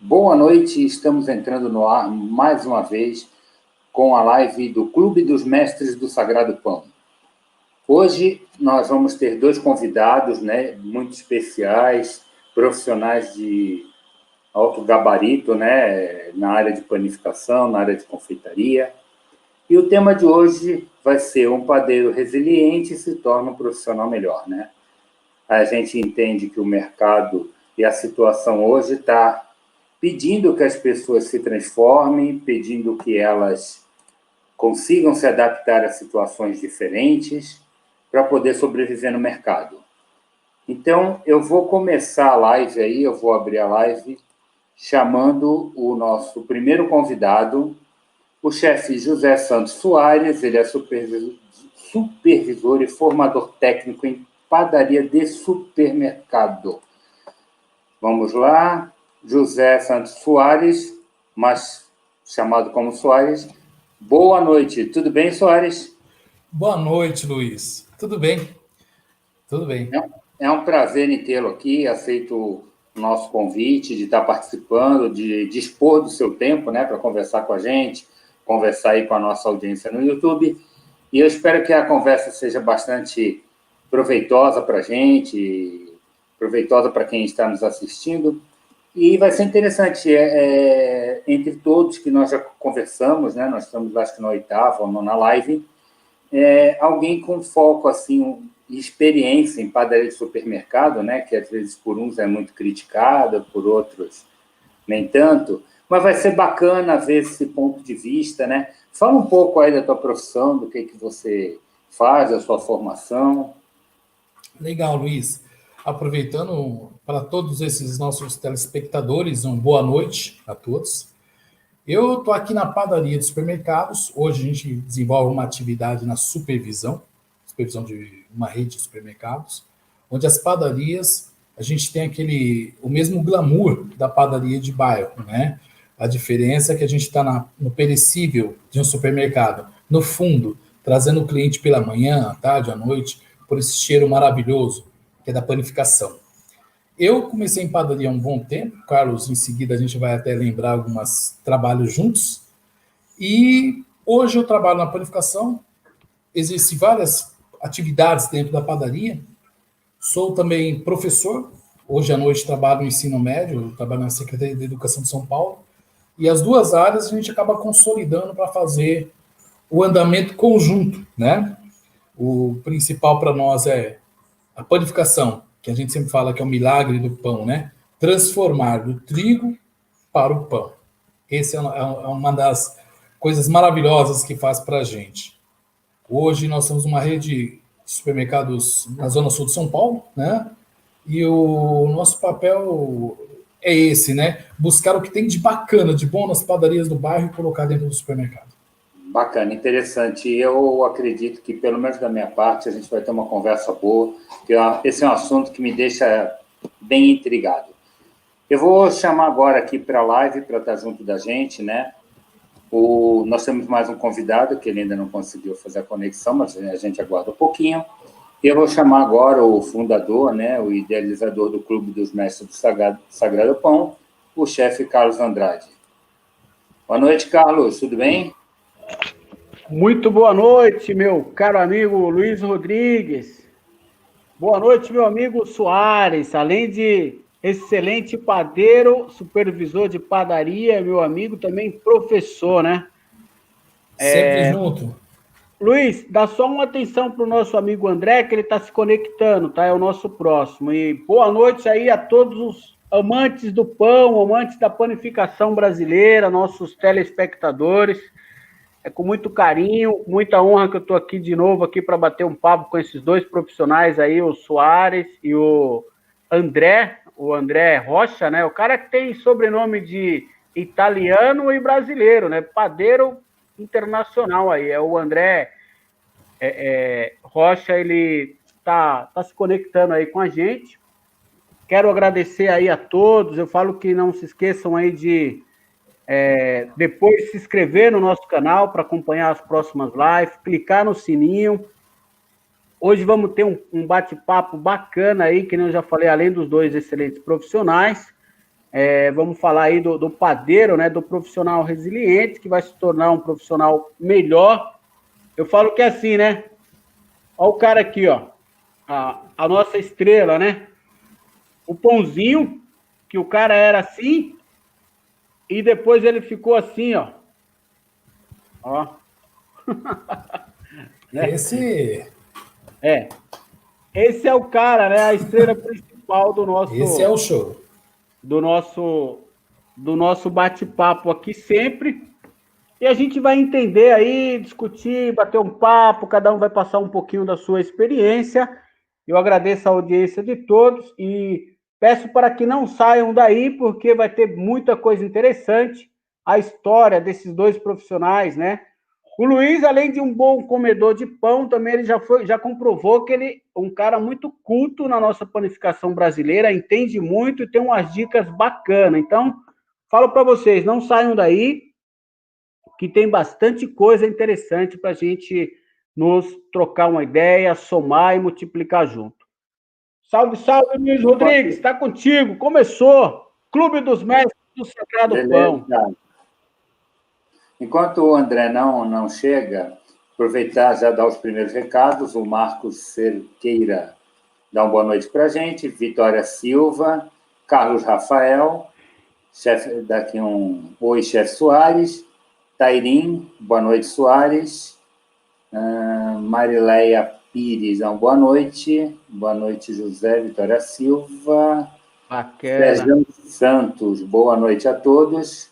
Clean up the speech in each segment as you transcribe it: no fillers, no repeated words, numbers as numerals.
Boa noite, estamos entrando no ar mais uma vez com a live do Clube dos Mestres do Sagrado Pão. Hoje nós vamos ter dois convidados, muito especiais, profissionais de alto gabarito, na área de panificação, na área de confeitaria. E o tema de hoje vai ser: um padeiro resiliente se torna um profissional melhor, A gente entende que o mercado e a situação hoje está pedindo que as pessoas se transformem, pedindo que elas consigam se adaptar a situações diferentes para poder sobreviver no mercado. Então, eu vou começar a live aí, eu vou abrir a live chamando o nosso primeiro convidado, o chefe José Santos Soares. Ele é supervisor e formador técnico em padaria de supermercado. Vamos lá. José Santos Soares, mas chamado como Soares. Boa noite. Tudo bem, Soares? Boa noite, Luiz. Tudo bem? Tudo bem. É um prazer em tê-lo aqui. Aceito o nosso convite de estar participando, de dispor do seu tempo, para conversar com a gente, conversar aí com a nossa audiência no YouTube. E eu espero que a conversa seja bastante proveitosa para a gente, proveitosa para quem está nos assistindo. E vai ser interessante, entre todos que nós já conversamos, nós estamos, acho que na 8ª ou 9ª live, alguém com foco, assim, experiência em padaria de supermercado, que às vezes por uns é muito criticada, por outros nem tanto, mas vai ser bacana ver esse ponto de vista, Fala um pouco aí da tua profissão, do que você faz, da sua formação. Legal, Luiz. Aproveitando para todos esses nossos telespectadores, uma boa noite a todos. Eu estou aqui na padaria de supermercados. Hoje a gente desenvolve uma atividade na supervisão de uma rede de supermercados, onde as padarias, a gente tem o mesmo glamour da padaria de bairro, A diferença é que a gente está no perecível de um supermercado, no fundo, trazendo o cliente pela manhã, à tarde, à noite, por esse cheiro maravilhoso, que é da panificação. Eu comecei em padaria há um bom tempo, Carlos, em seguida a gente vai até lembrar alguns trabalhos juntos, e hoje eu trabalho na panificação, exerci várias atividades dentro da padaria, sou também professor, hoje à noite trabalho no ensino médio, trabalho na Secretaria de Educação de São Paulo, e as duas áreas a gente acaba consolidando para fazer o andamento conjunto, O principal para nós é a panificação, que a gente sempre fala que é o milagre do pão, Transformar do trigo para o pão. Essa é uma das coisas maravilhosas que faz para a gente. Hoje nós somos uma rede de supermercados na Zona Sul de São Paulo, E o nosso papel é esse, Buscar o que tem de bacana, de bom nas padarias do bairro e colocar dentro do supermercado. Bacana, interessante. Eu acredito que, pelo menos da minha parte, a gente vai ter uma conversa boa, porque esse é um assunto que me deixa bem intrigado. Eu vou chamar agora aqui para a live, para estar junto da gente, Nós temos mais um convidado, que ele ainda não conseguiu fazer a conexão, mas a gente aguarda um pouquinho. Eu vou chamar agora o fundador, o idealizador do Clube dos Mestres do Sagrado Pão, o chefe Carlos Andrade. Boa noite, Carlos, tudo bem? Muito boa noite, meu caro amigo Luiz Rodrigues. Boa noite, meu amigo Soares. Além de excelente padeiro, supervisor de padaria, meu amigo, também professor, Sempre junto. Luiz, dá só uma atenção para o nosso amigo André, que ele está se conectando, tá? É o nosso próximo. E boa noite aí a todos os amantes do pão, amantes da panificação brasileira, nossos telespectadores. É com muito carinho, muita honra que eu estou aqui de novo aqui para bater um papo com esses dois profissionais aí, o Soares e o André Rocha, O cara que tem sobrenome de italiano e brasileiro, Padeiro internacional aí, é o André Rocha, ele tá se conectando aí com a gente. Quero agradecer aí a todos, eu falo que não se esqueçam aí de depois se inscrever no nosso canal para acompanhar as próximas lives, clicar no sininho. Hoje vamos ter um bate-papo bacana aí, que eu já falei, além dos dois excelentes profissionais. Vamos falar aí do padeiro, né? Do profissional resiliente, que vai se tornar um profissional melhor. Eu falo que é assim, né? Olha o cara aqui, ó. A nossa estrela, né? O Pãozinho, que o cara era assim, e depois ele ficou assim, ó. Ó. Esse Esse é o cara, né? A estrela principal esse é o show. do nosso bate-papo aqui sempre. E a gente vai entender aí, discutir, bater um papo, cada um vai passar um pouquinho da sua experiência. Eu agradeço a audiência de todos e peço para que não saiam daí, porque vai ter muita coisa interessante. A história desses dois profissionais, né? O Luiz, além de um bom comedor de pão, também ele já comprovou que ele é um cara muito culto na nossa panificação brasileira, entende muito e tem umas dicas bacanas. Então, falo para vocês, não saiam daí, que tem bastante coisa interessante para a gente nos trocar uma ideia, somar e multiplicar junto. Salve, salve, Luiz Rodrigues, está contigo. Começou. Clube dos Mestres do Sagrado Pão. Enquanto o André não chega, aproveitar já dar os primeiros recados. O Marcos Cerqueira dá uma boa noite para a gente. Vitória Silva, Carlos Rafael, chefe daqui oi, chefe Soares. Tairim, boa noite, Soares. Marileia Pires, boa noite. Boa noite, José Vitória Silva. Sérgio Santos, boa noite a todos.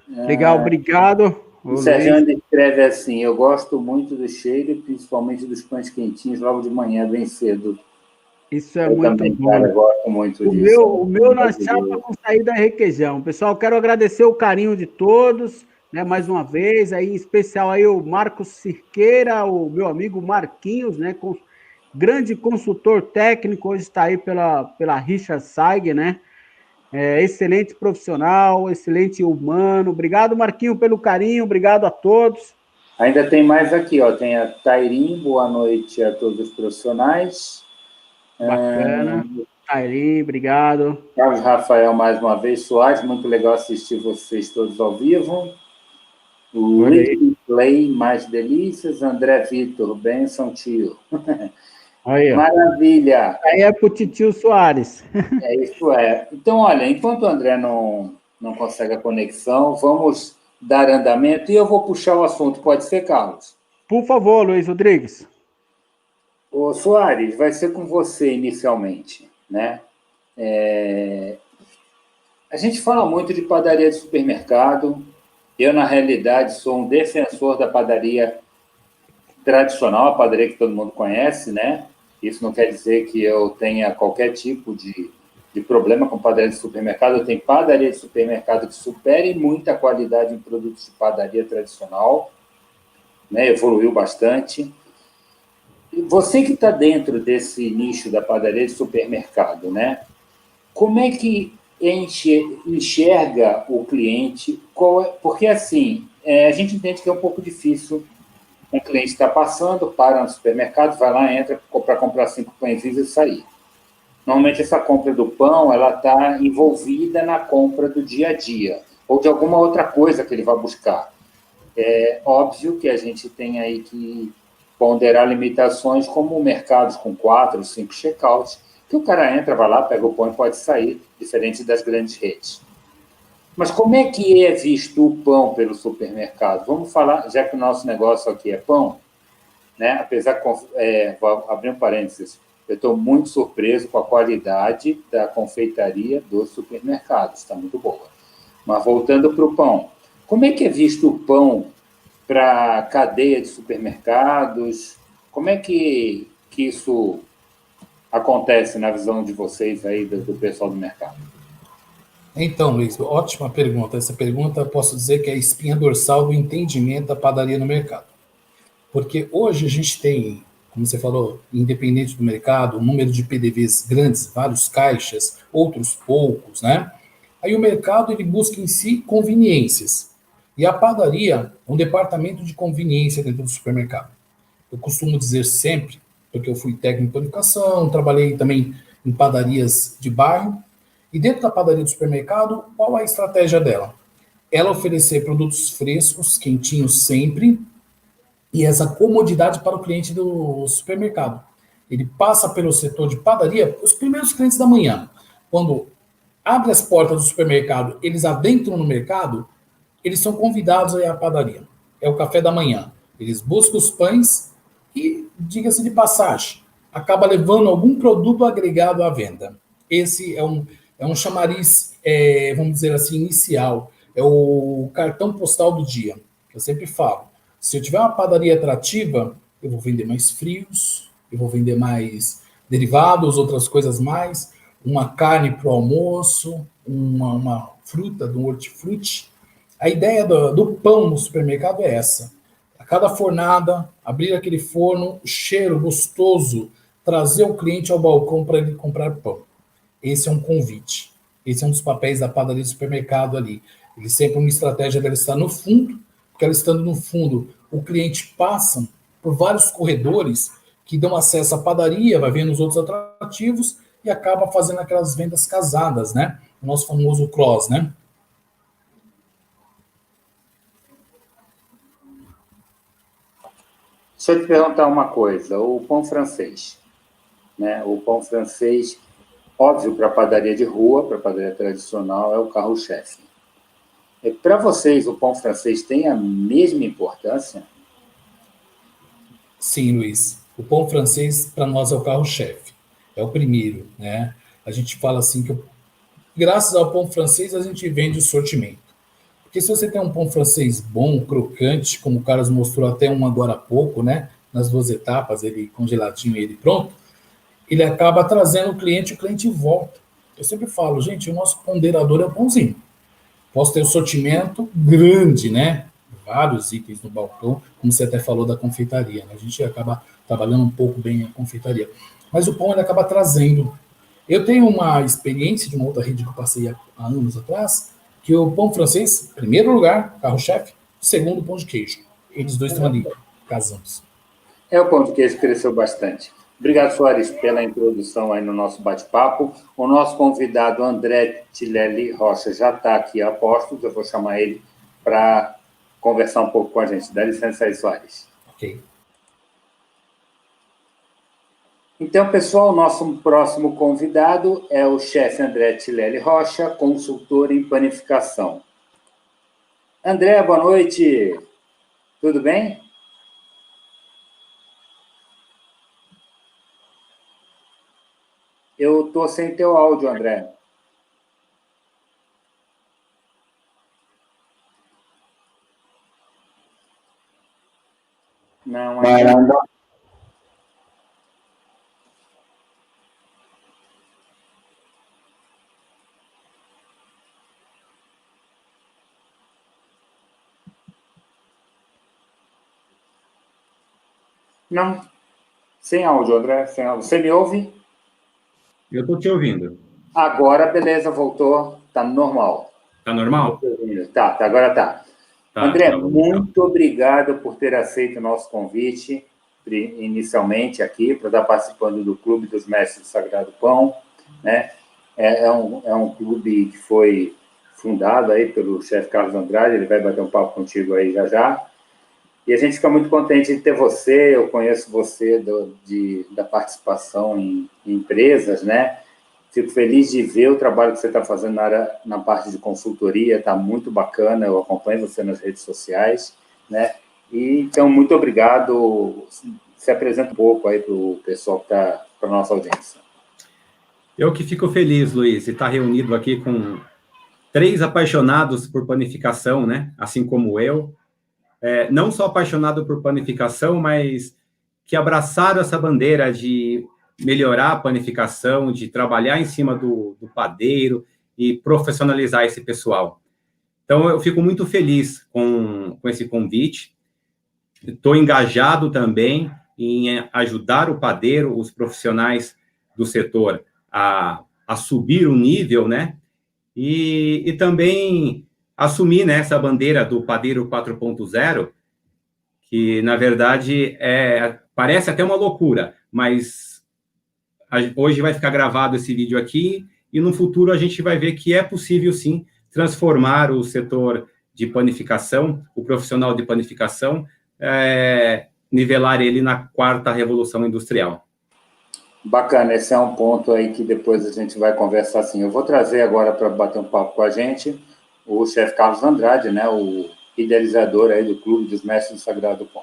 Legal, obrigado. O Sérgio escreve assim: eu gosto muito do cheiro, principalmente dos pães quentinhos logo de manhã, bem cedo. Isso é muito também, bom. Cara, gosto muito disso. O meu na chapa com saída requeijão. Pessoal, quero agradecer o carinho de todos, né? Mais uma vez, aí, em especial aí o Marcos Cirqueira, o meu amigo Marquinhos, né? Grande consultor técnico, hoje está aí pela Richard Saig, né? Excelente profissional, excelente humano. Obrigado, Marquinho, pelo carinho, obrigado a todos. Ainda tem mais aqui, ó. Tem a Tairim, boa noite a todos os profissionais. Bacana. Tairim, obrigado. Carlos Rafael, mais uma vez. Soares, muito legal assistir vocês todos ao vivo. O Liquid Play, mais delícias. André Vitor, benção, tio. Aí, maravilha. Aí é pro titio Soares. Isso é. Então, olha, enquanto o André não consegue a conexão, vamos dar andamento e eu vou puxar o assunto. Pode ser, Carlos? Por favor, Luiz Rodrigues. Ô, Soares, vai ser com você inicialmente, né? A gente fala muito de padaria de supermercado. Eu, na realidade, sou um defensor da padaria tradicional, a padaria que todo mundo conhece, né? Isso não quer dizer que eu tenha qualquer tipo de problema com padaria de supermercado. Eu tenho padaria de supermercado que supere muito a qualidade em produtos de padaria tradicional, né? Evoluiu bastante. E você que está dentro desse nicho da padaria de supermercado, né? Como é que enxerga o cliente? Porque, assim, a gente entende que é um pouco difícil. Um cliente está passando, para no supermercado, vai lá, entra para comprar 5 pãezinhos e sair. Normalmente, essa compra do pão ela está envolvida na compra do dia a dia, ou de alguma outra coisa que ele vai buscar. É óbvio que a gente tem aí que ponderar limitações, como mercados com 4 ou 5 checkouts, que o cara entra, vai lá, pega o pão e pode sair, diferente das grandes redes. Mas como é que é visto o pão pelo supermercado? Vamos falar, já que o nosso negócio aqui é pão, né? Apesar que, vou abrir um parênteses, eu estou muito surpreso com a qualidade da confeitaria dos supermercados, está muito boa. Mas voltando para o pão, como é que é visto o pão para a cadeia de supermercados? Como é que isso acontece na visão de vocês aí, do pessoal do mercado? Então, Luiz, ótima pergunta. Essa pergunta posso dizer que é a espinha dorsal do entendimento da padaria no mercado. Porque hoje a gente tem, como você falou, independente do mercado, um número de PDVs grandes, vários caixas, outros poucos, né? Aí o mercado ele busca em si conveniências. E a padaria é um departamento de conveniência dentro do supermercado. Eu costumo dizer sempre, porque eu fui técnico em panificação, trabalhei também em padarias de bairro, E dentro da padaria do supermercado, qual a estratégia dela? Ela oferecer produtos frescos, quentinhos sempre, e essa comodidade para o cliente do supermercado. Ele passa pelo setor de padaria, os primeiros clientes da manhã. Quando abre as portas do supermercado, eles adentram no mercado, eles são convidados a ir à padaria. É o café da manhã. Eles buscam os pães e, diga-se de passagem, acaba levando algum produto agregado à venda. Esse é um chamariz, vamos dizer assim, inicial. É o cartão postal do dia. Eu sempre falo, se eu tiver uma padaria atrativa, eu vou vender mais frios, eu vou vender mais derivados, outras coisas mais, uma carne para o almoço, uma fruta, um hortifruti. A ideia do pão no supermercado é essa. A cada fornada, abrir aquele forno, o cheiro gostoso, trazer o cliente ao balcão para ele comprar pão. Esse é um convite. Esse é um dos papéis da padaria do supermercado ali. Ele sempre uma estratégia dela estar no fundo, porque ela estando no fundo, o cliente passa por vários corredores que dão acesso à padaria, vai vendo os outros atrativos e acaba fazendo aquelas vendas casadas, né? O nosso famoso cross, né? Deixa eu te perguntar uma coisa, o pão francês, né? O pão francês, óbvio, para a padaria de rua, para a padaria tradicional, é o carro-chefe. Para vocês, o pão francês tem a mesma importância? Sim, Luiz. O pão francês, para nós, é o carro-chefe. É o primeiro, né? A gente fala assim que, graças ao pão francês, a gente vende o sortimento. Porque se você tem um pão francês bom, crocante, como o Carlos mostrou até um agora há pouco, né? Nas 2 etapas, ele congeladinho e ele pronto, ele acaba trazendo o cliente volta. Eu sempre falo, gente, o nosso ponderador é o pãozinho. Posso ter um sortimento grande, né? Vários itens no balcão, como você até falou da confeitaria, né? A gente acaba trabalhando um pouco bem a confeitaria. Mas o pão ele acaba trazendo. Eu tenho uma experiência de uma outra rede que eu passei há anos atrás, que o pão francês, primeiro lugar, carro-chefe, segundo, pão de queijo. Eles dois estão ali, casamos. O pão de queijo cresceu bastante. Obrigado, Soares, pela introdução aí no nosso bate-papo. O nosso convidado, André Tilelli Rocha, já está aqui a postos. Eu vou chamar ele para conversar um pouco com a gente. Dá licença aí, Soares. Ok. Então, pessoal, nosso próximo convidado é o chefe André Tilelli Rocha, consultor em panificação. André, boa noite. Tudo bem? Eu estou sem teu áudio, André. Não, ainda. Não. Sem áudio, André. Sem áudio. Você me ouve? Eu estou te ouvindo. Agora, beleza, voltou. Está normal. Tá normal? Tá, agora tá. André, tá bom, muito obrigado por ter aceito o nosso convite, inicialmente aqui, para estar participando do Clube dos Mestres do Sagrado Pão, né? É um clube que foi fundado aí pelo chefe Carlos Andrade, ele vai bater um papo contigo aí já já. E a gente fica muito contente de ter você, eu conheço você da participação em empresas, né? Fico feliz de ver o trabalho que você está fazendo na parte de consultoria, está muito bacana, eu acompanho você nas redes sociais, né? E, então, muito obrigado. Se apresenta um pouco aí para o pessoal que está, para a nossa audiência. Eu que fico feliz, Luiz, de estar reunido aqui com 3 apaixonados por panificação, né? Assim como eu. Não só apaixonado por panificação, mas que abraçaram essa bandeira de melhorar a panificação, de trabalhar em cima do padeiro e profissionalizar esse pessoal. Então, eu fico muito feliz com esse convite. Estou engajado também em ajudar o padeiro, os profissionais do setor a subir o nível, né? E também assumir, né, essa bandeira do padeiro 4.0, que, na verdade, parece até uma loucura, mas hoje vai ficar gravado esse vídeo aqui e no futuro a gente vai ver que é possível, sim, transformar o setor de panificação, o profissional de panificação, nivelar ele na quarta revolução industrial. Bacana, esse é um ponto aí que depois a gente vai conversar assim. Eu vou trazer agora para bater um papo com a gente o chefe Carlos Andrade, né, o idealizador aí do Clube dos Mestres do Sagrado Pão.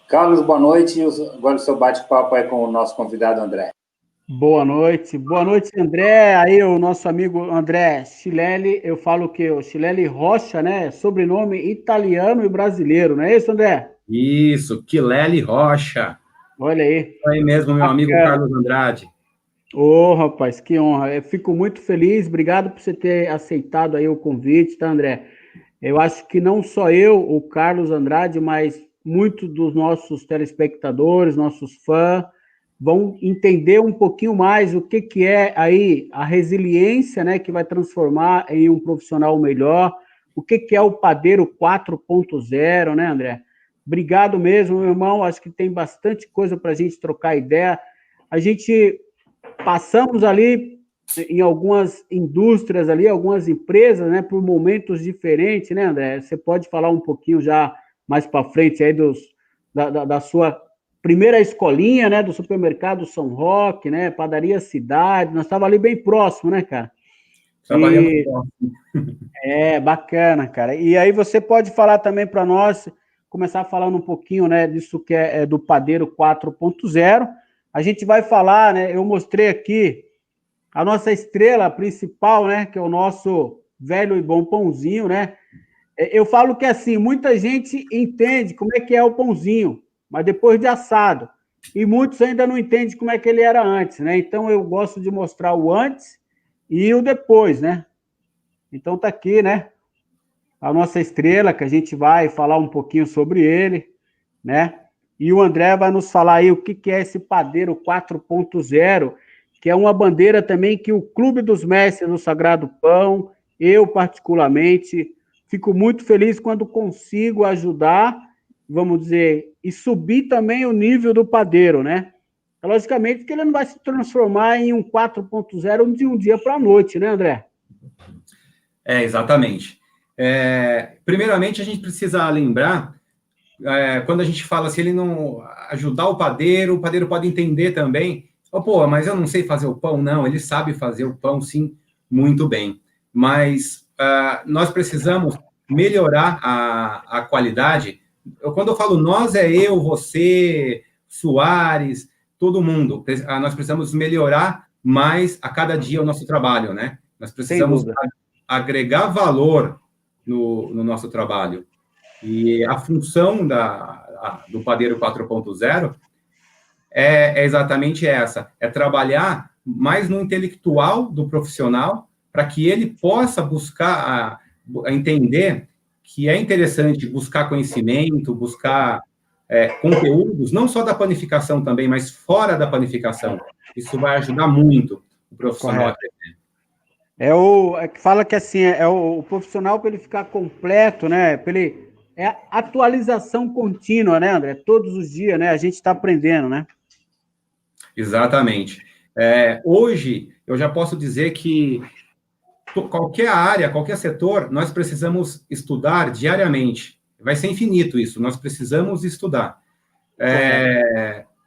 Carlos, boa noite. Agora o seu bate-papo aí com o nosso convidado André. Boa noite, André. Aí o nosso amigo André Chilelli, eu falo que o Chilelli Rocha, né? Sobrenome italiano e brasileiro, não é isso, André? Isso, Chilelli Rocha. Olha aí. Isso aí mesmo, meu amigo Carlos Andrade. Ô, rapaz, que honra. Eu fico muito feliz. Obrigado por você ter aceitado aí o convite, tá, André? Eu acho que não só eu, o Carlos Andrade, mas muitos dos nossos telespectadores, nossos fãs, vão entender um pouquinho mais o que é aí a resiliência, né, que vai transformar em um profissional melhor, o que é o Padeiro 4.0, né, André? Obrigado mesmo, meu irmão, acho que tem bastante coisa para a gente trocar ideia. A gente passamos ali em algumas indústrias ali, algumas empresas, né, por momentos diferentes, né, André? Você pode falar um pouquinho já mais para frente aí da sua primeira escolinha, né, do supermercado São Roque, né, padaria Cidade, nós estávamos ali bem próximo, né, cara? Trabalhamos próximo. Bacana, cara. E aí você pode falar também para nós, começar falando um pouquinho, né, disso que é do Padeiro 4.0. A gente vai falar, né, eu mostrei aqui a nossa estrela principal, né, que é o nosso velho e bom pãozinho, né? Eu falo que, assim, muita gente entende como é que é o pãozinho, mas depois de assado. E muitos ainda não entendem como é que ele era antes, né? Então, eu gosto de mostrar o antes e o depois, né? Então, tá aqui, né? A nossa estrela, que a gente vai falar um pouquinho sobre ele, né? E o André vai nos falar aí o que é esse Padeiro 4.0, que é uma bandeira também que o Clube dos Mestres do Sagrado Pão, eu particularmente, fico muito feliz quando consigo ajudar, vamos dizer, e subir também o nível do padeiro, né? Logicamente que ele não vai se transformar em um 4.0 de um dia para a noite, né, André? Exatamente. Primeiramente, a gente precisa lembrar, quando a gente fala, se ele não ajudar o padeiro pode entender também, mas eu não sei fazer o pão. Não, ele sabe fazer o pão, sim, muito bem. Mas nós precisamos melhorar a qualidade. Quando eu falo nós, é eu, você, Soares, todo mundo. Nós precisamos melhorar mais a cada dia o nosso trabalho, né? Nós precisamos agregar valor no nosso trabalho. E a função do Padeiro 4.0 é exatamente essa, é trabalhar mais no intelectual do profissional para que ele possa buscar entender que é interessante buscar conhecimento, buscar conteúdos, não só da panificação também, mas fora da panificação. Isso vai ajudar muito o profissional a crescer. Que fala que assim, o profissional para ele ficar completo, né? É atualização contínua, né, André? Todos os dias, né? A gente está aprendendo, né? Exatamente. Hoje, eu já posso dizer que qualquer área, qualquer setor, nós precisamos estudar diariamente. Vai ser infinito isso, nós precisamos estudar.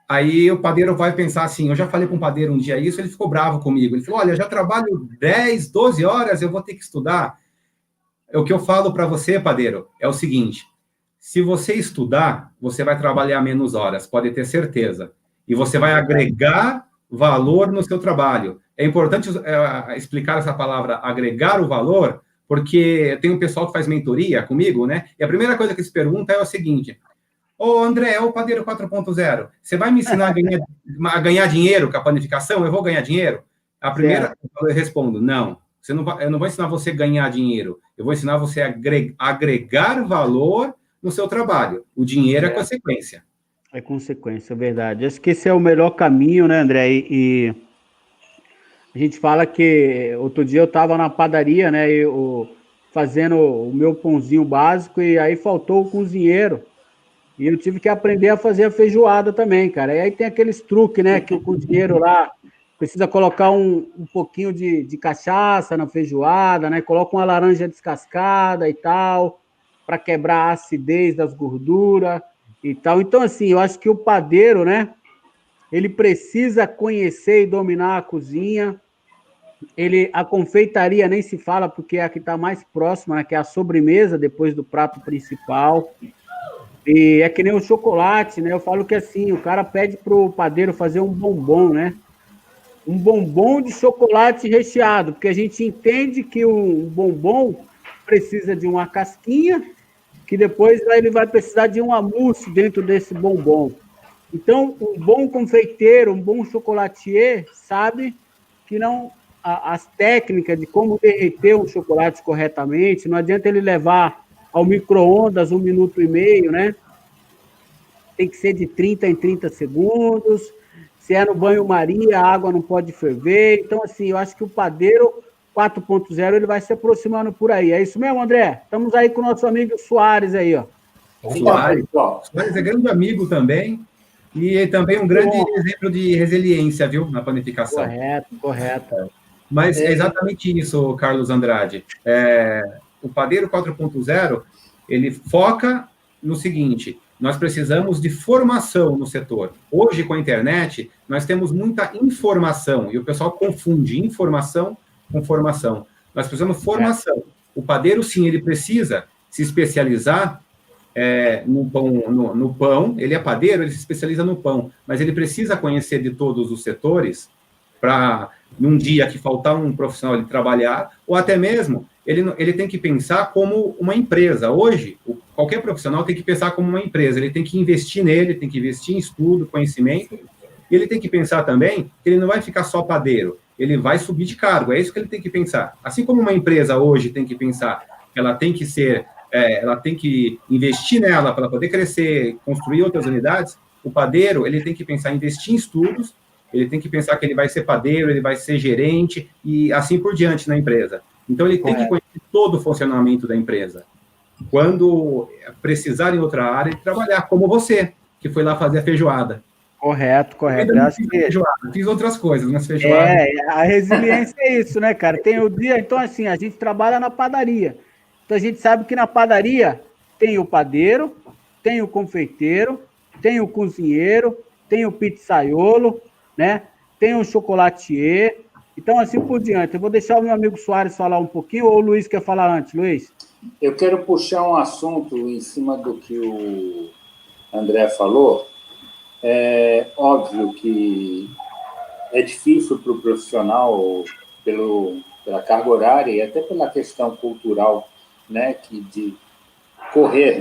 Aí o padeiro vai pensar assim, eu já falei com um padeiro um dia isso, ele ficou bravo comigo. Ele falou, olha, eu já trabalho 10, 12 horas, eu vou ter que estudar. O que eu falo para você, padeiro, é o seguinte, se você estudar, você vai trabalhar menos horas, pode ter certeza. E você vai agregar valor no seu trabalho. É importante explicar essa palavra, agregar o valor, porque tem um pessoal que faz mentoria comigo, né? E a primeira coisa que eles perguntam é o seguinte, André, é o Padeiro 4.0, você vai me ensinar a ganhar dinheiro com a panificação? Eu vou ganhar dinheiro? A primeira, eu respondo, não. Eu não vou ensinar você a ganhar dinheiro, eu vou ensinar você a agregar valor no seu trabalho. O dinheiro é consequência. É consequência, é verdade. Acho que esse é o melhor caminho, né, André? E a gente fala que outro dia eu estava na padaria, né, fazendo o meu pãozinho básico e aí faltou o cozinheiro. E eu tive que aprender a fazer a feijoada também, cara. E aí tem aqueles truques, né, que o cozinheiro lá precisa colocar um pouquinho de cachaça na feijoada, né? Coloca uma laranja descascada e tal, para quebrar a acidez das gorduras e tal. Então, assim, eu acho que o padeiro, né? Ele precisa conhecer e dominar a cozinha. A confeitaria nem se fala, porque é a que está mais próxima, né? Que é a sobremesa depois do prato principal. E é que nem o chocolate, né? Eu falo que assim, o cara pede pro padeiro fazer um bombom, né? Um bombom de chocolate recheado, porque a gente entende que um bombom precisa de uma casquinha, que depois ele vai precisar de uma mousse dentro desse bombom. Então, um bom confeiteiro, um bom chocolatier, sabe que não as técnicas de como derreter um chocolate corretamente, não adianta ele levar ao micro-ondas 1 minuto e meio, né? Tem que ser de 30 em 30 segundos. Se é no banho-maria, a água não pode ferver. Então, assim, eu acho que o padeiro 4.0 ele vai se aproximando por aí. É isso mesmo, André? Estamos aí com o nosso amigo Soares aí, ó. Soares é grande amigo também e também um grande exemplo de resiliência, viu, na panificação. Correto. Mas é exatamente isso, Carlos Andrade. O padeiro 4.0, ele foca no seguinte: nós precisamos de formação no setor. Hoje, com a internet, nós temos muita informação, e o pessoal confunde informação com formação. Nós precisamos de formação. O padeiro, sim, ele precisa se especializar no pão. Ele é padeiro, ele se especializa no pão, mas ele precisa conhecer de todos os setores para, num dia que faltar um profissional ele trabalhar, ou até mesmo ele tem que pensar como uma empresa. Hoje, qualquer profissional tem que pensar como uma empresa, ele tem que investir nele, tem que investir em estudo, conhecimento, e ele tem que pensar também que ele não vai ficar só padeiro, ele vai subir de cargo, é isso que ele tem que pensar. Assim como uma empresa hoje tem que pensar que ela tem que ser, ela tem que investir nela para poder crescer, construir outras unidades, o padeiro, ele tem que pensar em investir em estudos, ele tem que pensar que ele vai ser padeiro, ele vai ser gerente, e assim por diante na empresa. Então, ele tem que conhecer todo o funcionamento da empresa. Quando precisar em outra área, trabalhar, como você, que foi lá fazer a feijoada. Correto. Fiz outras coisas, mas feijoada... A resiliência é isso, né, cara? Tem o dia... Então, assim, a gente trabalha na padaria. Então, a gente sabe que na padaria tem o padeiro, tem o confeiteiro, tem o cozinheiro, tem o pizzaiolo, né? Tem o chocolatier... Então, assim por diante. Eu vou deixar o meu amigo Soares falar um pouquinho, ou o Luiz quer falar antes? Luiz? Eu quero puxar um assunto em cima do que o André falou. É óbvio que é difícil para o profissional, pela carga horária e até pela questão cultural, né, de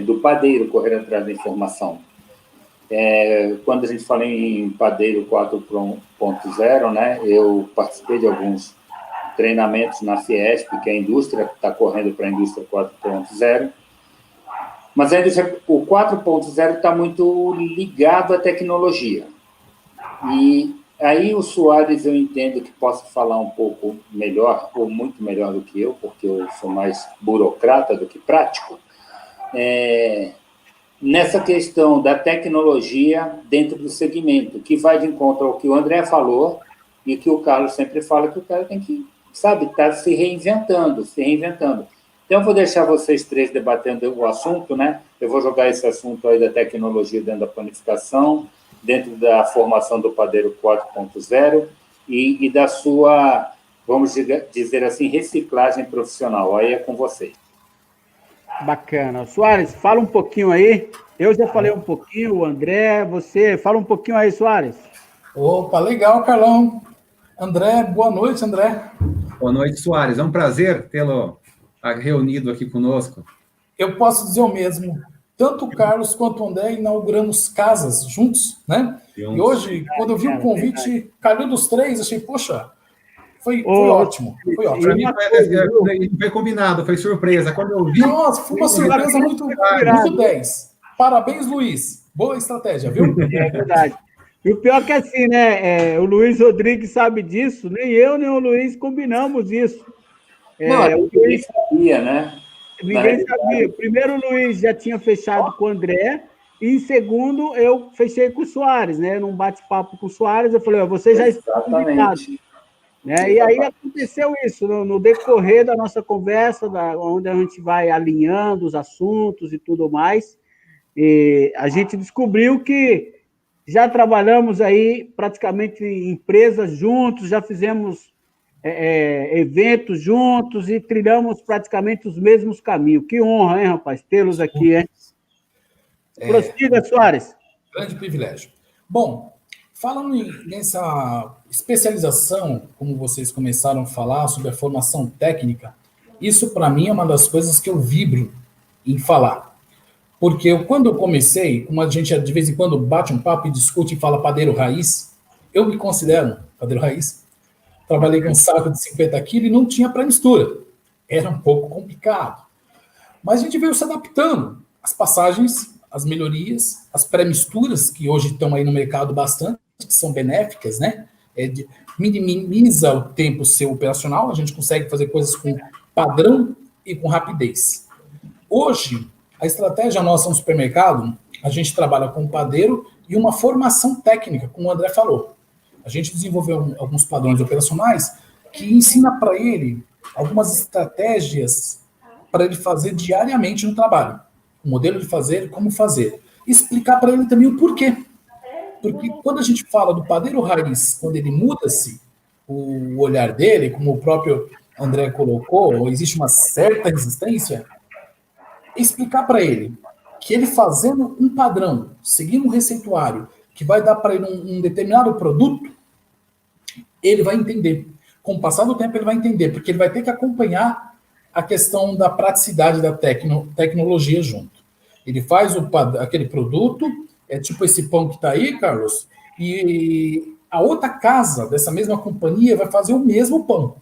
do padeiro correr atrás da informação. Quando a gente fala em padeiro 4.0, né, eu participei de alguns treinamentos na Fiesp, que é a indústria que está correndo para a indústria 4.0, mas o 4.0 está muito ligado à tecnologia. E aí o Soares eu entendo que possa falar um pouco melhor, ou muito melhor do que eu, porque eu sou mais burocrata do que prático, nessa questão da tecnologia dentro do segmento, que vai de encontro ao que o André falou e que o Carlos sempre fala, que o cara tem que, estar se reinventando. Então, eu vou deixar vocês três debatendo o assunto, né? Eu vou jogar esse assunto aí da tecnologia dentro da panificação, dentro da formação do padeiro 4.0 e da sua, vamos dizer assim, reciclagem profissional. Aí é com vocês. Bacana. Soares, fala um pouquinho aí. Eu já falei um pouquinho, o André, você fala um pouquinho aí, Soares. Opa, legal, Carlão. André, boa noite, André. Boa noite, Soares. É um prazer tê-lo reunido aqui conosco. Eu posso dizer o mesmo. Tanto o Carlos quanto o André inauguramos casas juntos, né? Juntos. E hoje, quando eu vi o convite, caiu dos três, achei, poxa, foi ótimo. Foi ótimo. Para mim foi combinado, foi surpresa. Quando eu vi... Nossa, foi uma surpresa muito 10. Parabéns, Luiz. Boa estratégia, viu? É verdade. E o pior que assim, né? O Luiz Rodrigues sabe disso, nem eu, nem o Luiz combinamos isso. Ninguém sabia, né? Ninguém sabia. Primeiro o Luiz já tinha fechado com o André, E em segundo, eu fechei com o Soares, né? Num bate-papo com o Soares, eu falei, ó, você já está convidado. Né? E aí aconteceu isso, no decorrer da nossa conversa, onde a gente vai alinhando os assuntos e tudo mais, e a gente descobriu que já trabalhamos aí praticamente em empresas juntos, já fizemos eventos juntos e trilhamos praticamente os mesmos caminhos. Que honra, hein, rapaz, tê-los aqui, hein? Prossiga, Soares. Grande privilégio. Bom, falando nessa especialização, como vocês começaram a falar sobre a formação técnica, isso para mim é uma das coisas que eu vibro em falar. Porque quando eu comecei, como a gente de vez em quando bate um papo e discute e fala padeiro raiz, eu me considero padeiro raiz. Trabalhei com um saco de 50 quilos e não tinha pré-mistura. Era um pouco complicado. Mas a gente veio se adaptando. As passagens, as melhorias, as pré-misturas, que hoje estão aí no mercado bastante, que são benéficas, né? Minimiza o tempo seu operacional, a gente consegue fazer coisas com padrão e com rapidez. Hoje, a estratégia nossa no supermercado, a gente trabalha com um padeiro e uma formação técnica, como o André falou. A gente desenvolveu alguns padrões operacionais que ensina para ele algumas estratégias para ele fazer diariamente no trabalho. O modelo de fazer, como fazer. Explicar para ele também o porquê. Porque quando a gente fala do padeiro raiz, quando ele muda-se o olhar dele, como o próprio André colocou, existe uma certa resistência, explicar para ele que ele fazendo um padrão, seguindo um receituário, que vai dar para ele um determinado produto, ele vai entender. Com o passar do tempo, ele vai entender, porque ele vai ter que acompanhar a questão da praticidade da tecnologia junto. Ele faz aquele produto, é tipo esse pão que está aí, Carlos, e a outra casa dessa mesma companhia vai fazer o mesmo pão.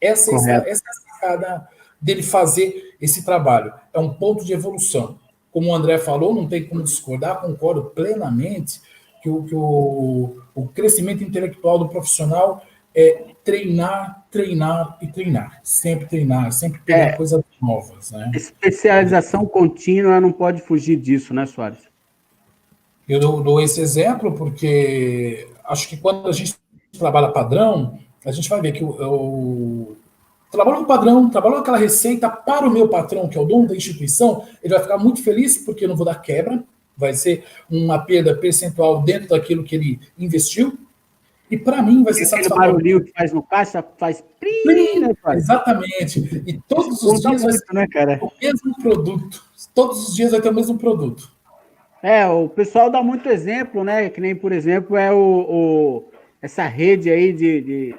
Essa é a sacada dele fazer esse trabalho. É um ponto de evolução. Como o André falou, não tem como discordar, concordo plenamente que o crescimento intelectual do profissional é treinar, treinar e treinar. Sempre treinar, sempre pegar coisas novas. Né? Especialização contínua não pode fugir disso, né, Soares? Eu dou esse exemplo porque acho que quando a gente trabalha padrão, a gente vai ver que eu trabalho um padrão, trabalho aquela receita para o meu patrão, que é o dono da instituição, ele vai ficar muito feliz porque eu não vou dar quebra, vai ser uma perda percentual dentro daquilo que ele investiu, e para mim vai ser satisfatório. Aquele barulhinho que faz no caixa, faz plim, né, pai? Exatamente. E todos os dias vai ser o mesmo produto. Todos os dias vai ter o mesmo produto. O pessoal dá muito exemplo, né? Que nem, por exemplo, essa rede aí de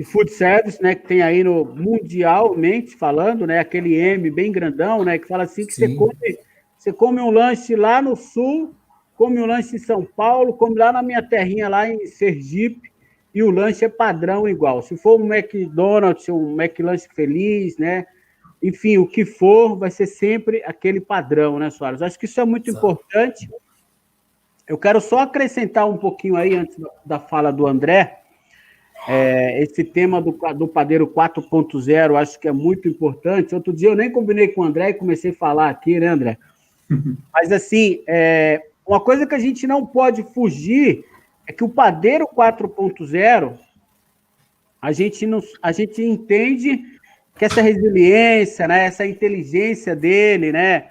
food service, né? Que tem aí mundialmente falando, né? Aquele M bem grandão, né? Que fala assim que você come um lanche lá no sul, come um lanche em São Paulo, come lá na minha terrinha, lá em Sergipe, e o lanche é padrão igual. Se for um McDonald's, um McLanche Feliz, né? Enfim, o que for, vai ser sempre aquele padrão, né, Soares? Acho que isso é muito importante. Eu quero só acrescentar um pouquinho aí, antes da fala do André, esse tema do padeiro 4.0, acho que é muito importante. Outro dia eu nem combinei com o André e comecei a falar aqui, né, André? Mas, assim, uma coisa que a gente não pode fugir é que o padeiro 4.0, a gente entende que essa resiliência, né, essa inteligência dele, né,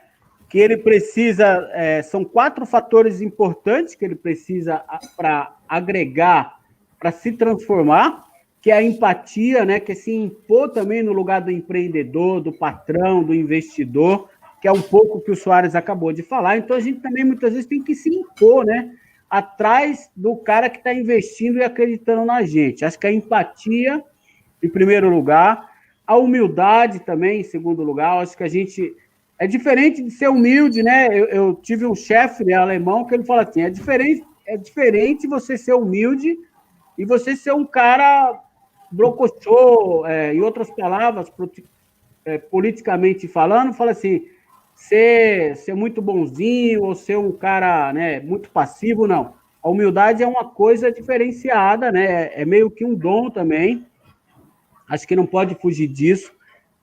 que ele precisa, são 4 fatores importantes que ele precisa para agregar, para se transformar, que é a empatia, né, que é se impor também no lugar do empreendedor, do patrão, do investidor, que é um pouco que o Soares acabou de falar. Então, a gente também, muitas vezes, tem que se impor, né, atrás do cara que está investindo e acreditando na gente. Acho que a empatia, em primeiro lugar, a humildade também, em segundo lugar. Acho que a gente... É diferente de ser humilde, né? Eu tive um chefe, né, alemão, que ele fala assim, é diferente você ser humilde e você ser um cara brocochô, em outras palavras, politicamente falando, fala assim, ser muito bonzinho ou ser um cara, né, muito passivo, não. A humildade é uma coisa diferenciada, né? É meio que um dom também. Acho que não pode fugir disso.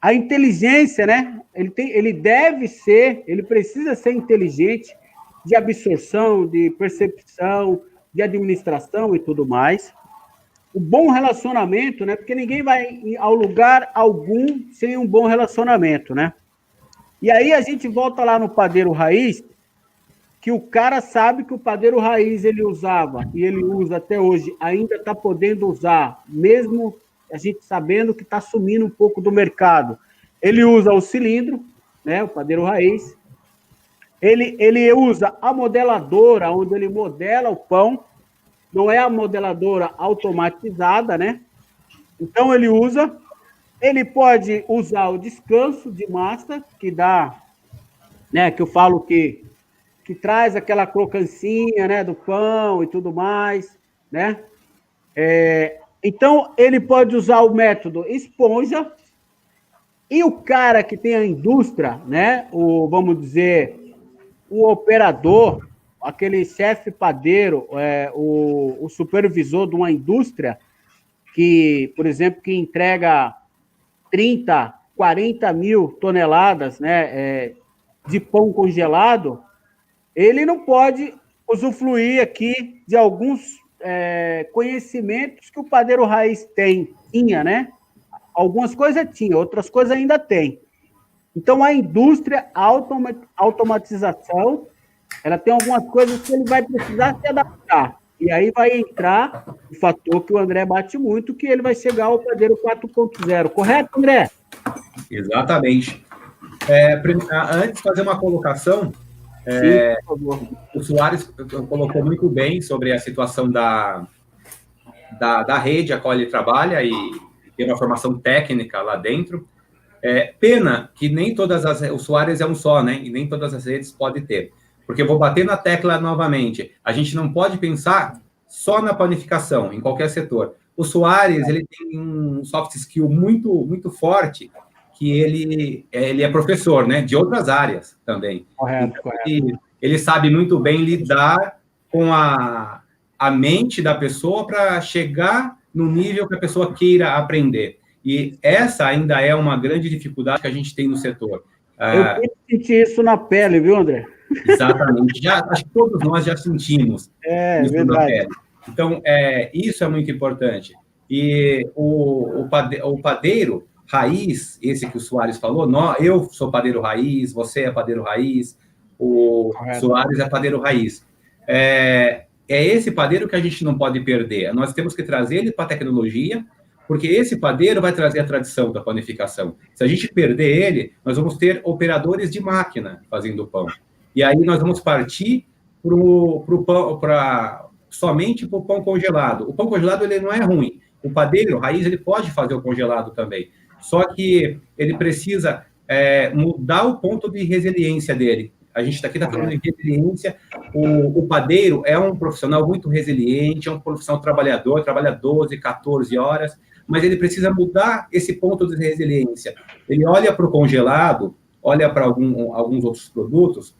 A inteligência, né? Ele precisa ser inteligente, de absorção, de percepção, de administração e tudo mais. O bom relacionamento, né? Porque ninguém vai ao lugar algum sem um bom relacionamento, né? E aí a gente volta lá no padeiro raiz, que o cara sabe que o padeiro raiz ele usava, e ele usa até hoje, ainda está podendo usar, mesmo a gente sabendo que está sumindo um pouco do mercado. Ele usa o cilindro, né, o padeiro raiz, ele usa a modeladora, onde ele modela o pão, não é a modeladora automatizada, né? Então ele pode usar o descanso de massa, que dá, né, que eu falo que traz aquela crocancinha, né, do pão e tudo mais, né? Então, ele pode usar o método esponja, e o cara que tem a indústria, né, vamos dizer, o operador, aquele chefe padeiro, o supervisor de uma indústria, que, por exemplo, que entrega 30, 40 mil toneladas, né, de pão congelado, ele não pode usufruir aqui de alguns conhecimentos que o padeiro raiz tinha, né? Algumas coisas tinha, outras coisas ainda tem. Então, a indústria, a automatização, ela tem algumas coisas que ele vai precisar se adaptar. E aí vai entrar o fator que o André bate muito, que ele vai chegar ao padeiro 4.0. Correto, André? Exatamente. Antes de fazer uma colocação, Sim, por favor. O Soares colocou muito bem sobre a situação da rede a qual ele trabalha e tem uma formação técnica lá dentro. Pena que nem todas o Soares é um só, né? E nem todas as redes pode ter. Porque eu vou bater na tecla novamente. A gente não pode pensar só na panificação, em qualquer setor. O Soares, ele tem um soft skill muito, muito forte, que ele é professor, né? De outras áreas também. Correto, então, correto. Ele sabe muito bem lidar com a mente da pessoa para chegar no nível que a pessoa queira aprender. E essa ainda é uma grande dificuldade que a gente tem no setor. Eu senti isso na pele, viu, André? Exatamente. Acho que todos nós já sentimos isso verdade. na pele. Então, isso é muito importante. E o padeiro raiz, esse que o Soares falou, eu sou padeiro raiz, você é padeiro raiz, o Soares é padeiro raiz. É esse padeiro que a gente não pode perder. Nós temos que trazer ele para a tecnologia, porque esse padeiro vai trazer a tradição da panificação. Se a gente perder ele, nós vamos ter operadores de máquina fazendo pão. E aí nós vamos partir somente para o pão congelado. O pão congelado ele não é ruim. O padeiro raiz ele pode fazer o congelado também. Só que ele precisa mudar o ponto de resiliência dele. A gente aqui está falando de resiliência. O padeiro é um profissional muito resiliente, é um profissional trabalhador, trabalha 12, 14 horas, mas ele precisa mudar esse ponto de resiliência. Ele olha para o congelado, olha para alguns outros produtos,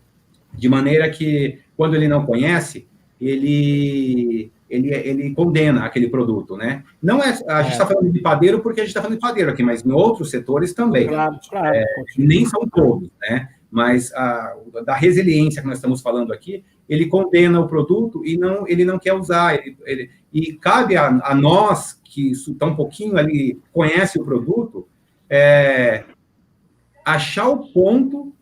de maneira que, quando ele não conhece, ele condena aquele produto, né? Não a gente está falando de padeiro porque a gente está falando de padeiro aqui, mas em outros setores também. Claro. Nem são todos, né? Mas da resiliência que nós estamos falando aqui, ele condena o produto e ele não quer usar. E cabe a nós, que está um pouquinho ali, conhece o produto, achar o ponto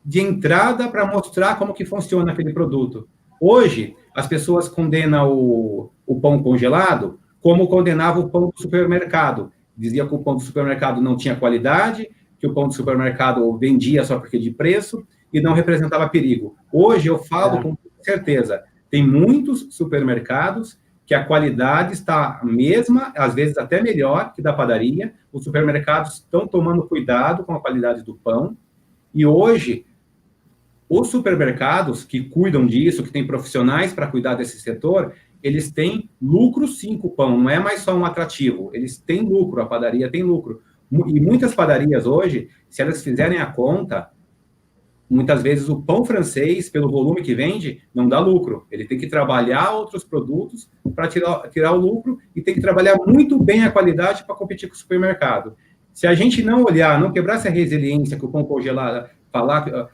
de entrada para mostrar como que funciona aquele produto. Hoje, as pessoas condenam o pão congelado como condenava o pão do supermercado. Dizia que o pão do supermercado não tinha qualidade, que o pão do supermercado vendia só porque de preço e não representava perigo. Hoje, eu falo com certeza, tem muitos supermercados que a qualidade está a mesma, às vezes até melhor que da padaria. Os supermercados estão tomando cuidado com a qualidade do pão. E hoje, os supermercados que cuidam disso, que têm profissionais para cuidar desse setor, eles têm lucro sim com o pão, não é mais só um atrativo, eles têm lucro, a padaria tem lucro. E muitas padarias hoje, se elas fizerem a conta, muitas vezes o pão francês, pelo volume que vende, não dá lucro. Ele tem que trabalhar outros produtos para tirar o lucro e tem que trabalhar muito bem a qualidade para competir com o supermercado. Se a gente não olhar, não quebrar essa resiliência que o pão congelado falar,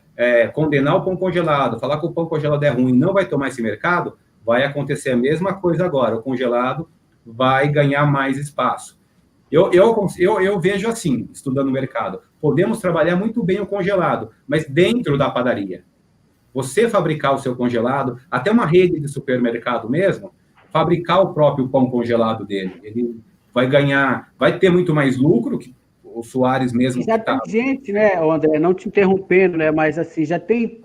condenar o pão congelado, falar que o pão congelado é ruim, não vai tomar esse mercado, vai acontecer a mesma coisa agora. O congelado vai ganhar mais espaço. Eu vejo assim, estudando o mercado, podemos trabalhar muito bem o congelado, mas dentro da padaria. Você fabricar o seu congelado, até uma rede de supermercado mesmo, fabricar o próprio pão congelado dele. Ele vai ganhar, vai ter muito mais lucro, que o Soares mesmo... Já tem gente, né, André, não te interrompendo, né, mas assim, já tem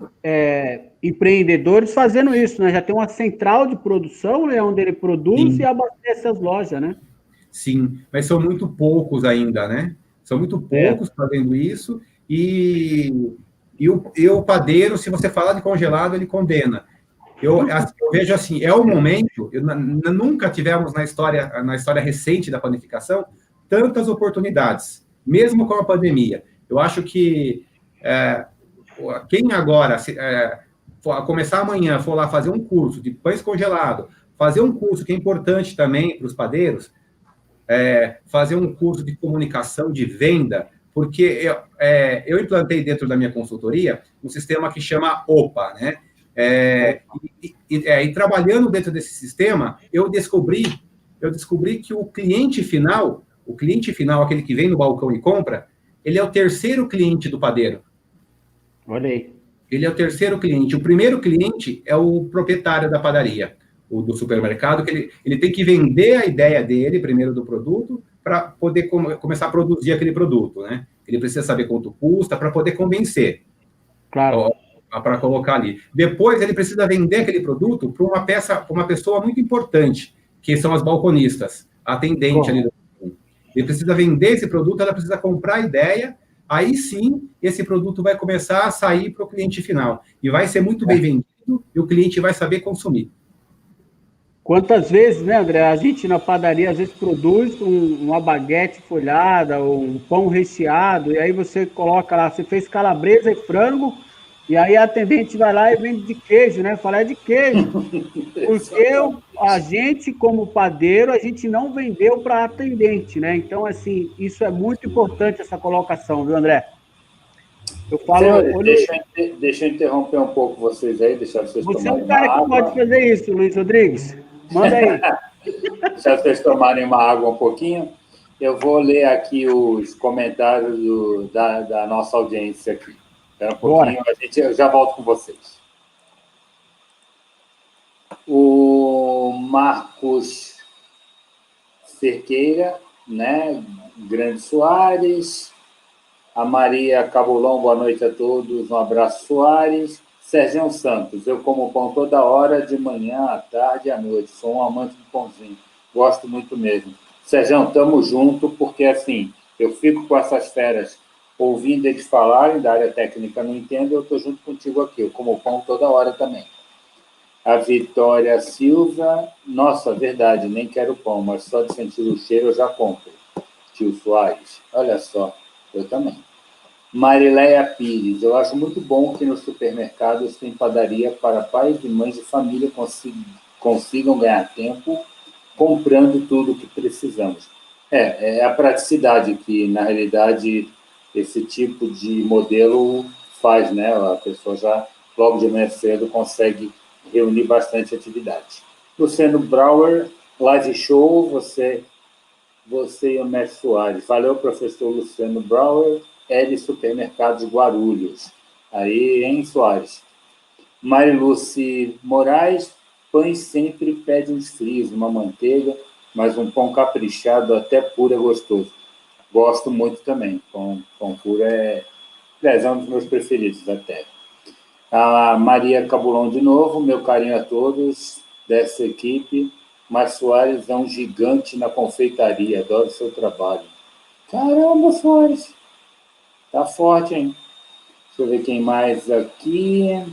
empreendedores fazendo isso, né? Já tem uma central de produção, né, onde ele produz e abastece as lojas, né? Sim, mas são muito poucos ainda, né? São muito poucos fazendo isso, e o padeiro, se você falar de congelado, ele condena. Eu vejo assim, é o momento, nunca tivemos na história recente da panificação tantas oportunidades, mesmo com a pandemia. Eu acho que quem agora começar amanhã, for lá fazer um curso de pães congelados, fazer um curso que é importante também para os padeiros, fazer um curso de comunicação, de venda, porque eu implantei dentro da minha consultoria um sistema que chama OPA, né? E trabalhando dentro desse sistema, eu descobri que o cliente final, aquele que vem no balcão e compra, ele é o terceiro cliente do padeiro. Olha aí. Ele é o terceiro cliente. O primeiro cliente é o proprietário da padaria, o do supermercado, que ele tem que vender a ideia dele, primeiro do produto, para poder começar a produzir aquele produto, né? Ele precisa saber quanto custa para poder convencer. Claro. Para colocar ali. Depois, ele precisa vender aquele produto para uma pessoa muito importante, que são as balconistas, a atendente ali do balcão. Ele precisa vender esse produto, ela precisa comprar a ideia, aí sim, esse produto vai começar a sair para o cliente final. E vai ser muito bem vendido, e o cliente vai saber consumir. Quantas vezes, né, André, a gente na padaria às vezes produz uma baguete folhada, ou um pão recheado, e aí você coloca lá, você fez calabresa e frango, e aí a atendente vai lá e vende de queijo, né? Fala, é de queijo. Porque a gente, como padeiro, a gente não vendeu para atendente, né? Então, assim, isso é muito importante, essa colocação, viu, André? Eu falo... Senhores, deixa eu interromper um pouco vocês aí, deixar vocês tomarem uma água. Você é um cara que pode fazer isso, Luiz Rodrigues. Manda aí. Deixar vocês tomarem uma água um pouquinho. Eu vou ler aqui os comentários da nossa audiência aqui. Espera um pouquinho, eu já volto com vocês. O Marcos Cerqueira, né? Grande Soares. A Maria Cabulão, boa noite a todos. Um abraço, Soares. Sergião Santos, eu como pão toda hora, de manhã, à tarde e à noite. Sou um amante do pãozinho. Gosto muito mesmo. Sergião, estamos juntos, porque assim, eu fico com essas feras ouvindo eles falarem, da área técnica não entendo, eu estou junto contigo aqui. Eu como pão toda hora também. A Vitória Silva, nossa, verdade, nem quero pão, mas só de sentir o cheiro eu já compro. Tio Soares, olha só, eu também. Marileia Pires, eu acho muito bom que nos supermercados tem padaria para pais e mães de família consigam ganhar tempo comprando tudo o que precisamos. É a praticidade que, na realidade, esse tipo de modelo faz, né? A pessoa já, logo de manhã cedo, consegue reunir bastante atividade. Luciano Brauer, live show, você e o Mestre Soares. Valeu, professor Luciano Brauer. L Supermercados Guarulhos. Aí, hein, Soares? Mariluce Moraes, pães sempre pedem os frios, uma manteiga, mas um pão caprichado, até puro, é gostoso. Gosto muito também. Pão puro é um dos meus preferidos até. A Maria Cabulão de novo, meu carinho a todos dessa equipe. Mas Soares é um gigante na confeitaria, adoro o seu trabalho. Caramba, Soares! Tá forte, hein? Deixa eu ver quem mais aqui.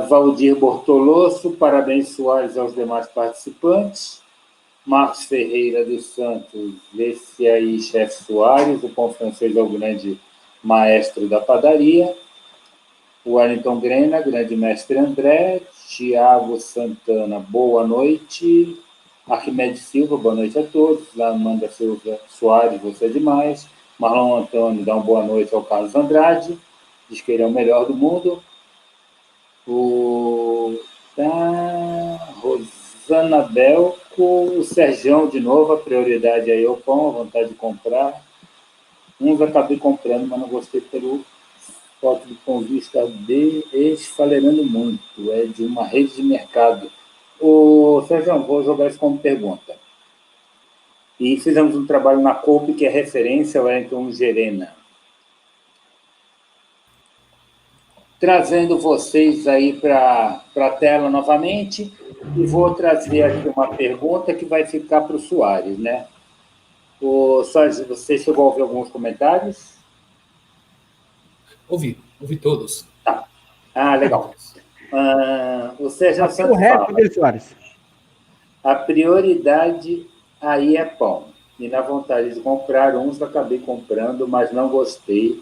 Valdir Bortolosso, parabéns, Soares, aos demais participantes. Marcos Ferreira dos Santos, esse aí, chefe Soares, o pão francês é o grande maestro da padaria. O Wellington Grena, grande mestre André. Tiago Santana, boa noite. Arquimedes Silva, boa noite a todos. Amanda Silva Soares, você é demais. Marlon Antônio, dá uma boa noite ao Carlos Andrade. diz que ele é o melhor do mundo. Rosana Belco, o Sergião de novo, a prioridade aí é o pão, a vontade de comprar. Uns acabei comprando, mas não gostei pelo foto do pãozinho está desfalerando muito. É de uma rede de mercado. Sérgio, vou jogar isso como pergunta. E fizemos um trabalho na COP, que é referência ao Wellington Gerena. Trazendo vocês aí para a tela novamente, e vou trazer aqui uma pergunta que vai ficar para o Soares, né? Soares, você chegou a ouvir alguns comentários? Ouvi todos. Tá. Legal. O Sérgio Santos correto, Soares. A prioridade aí é pão. E na vontade de comprar uns, acabei comprando, mas não gostei,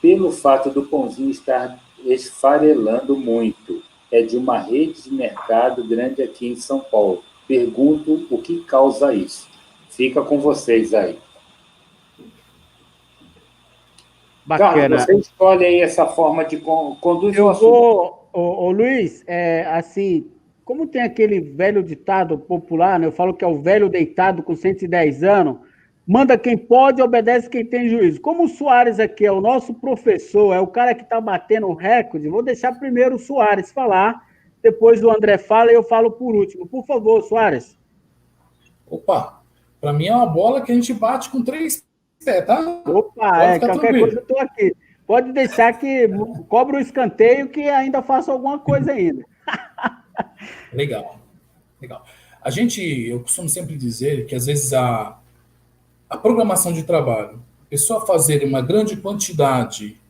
pelo fato do pãozinho estar esfarelando muito. É de uma rede de mercado grande aqui em São Paulo. Pergunto o que causa isso. Fica com vocês aí. Bacana. Carlos, você escolhe aí essa forma de conduzir o assunto. Luiz, assim, como tem aquele velho ditado popular, né? Eu falo que é o velho deitado com 110 anos, manda quem pode, obedece quem tem juízo. Como o Soares aqui é o nosso professor, é o cara que está batendo o recorde, vou deixar primeiro o Soares falar, depois o André fala e eu falo por último. Por favor, Soares. Opa, para mim é uma bola que a gente bate com 3 pés, tá? Opa, qualquer coisa eu estou aqui. Pode deixar que cobra o escanteio que ainda faço alguma coisa ainda. Legal. Eu costumo sempre dizer que às vezes a programação de trabalho, a pessoa fazer uma grande quantidade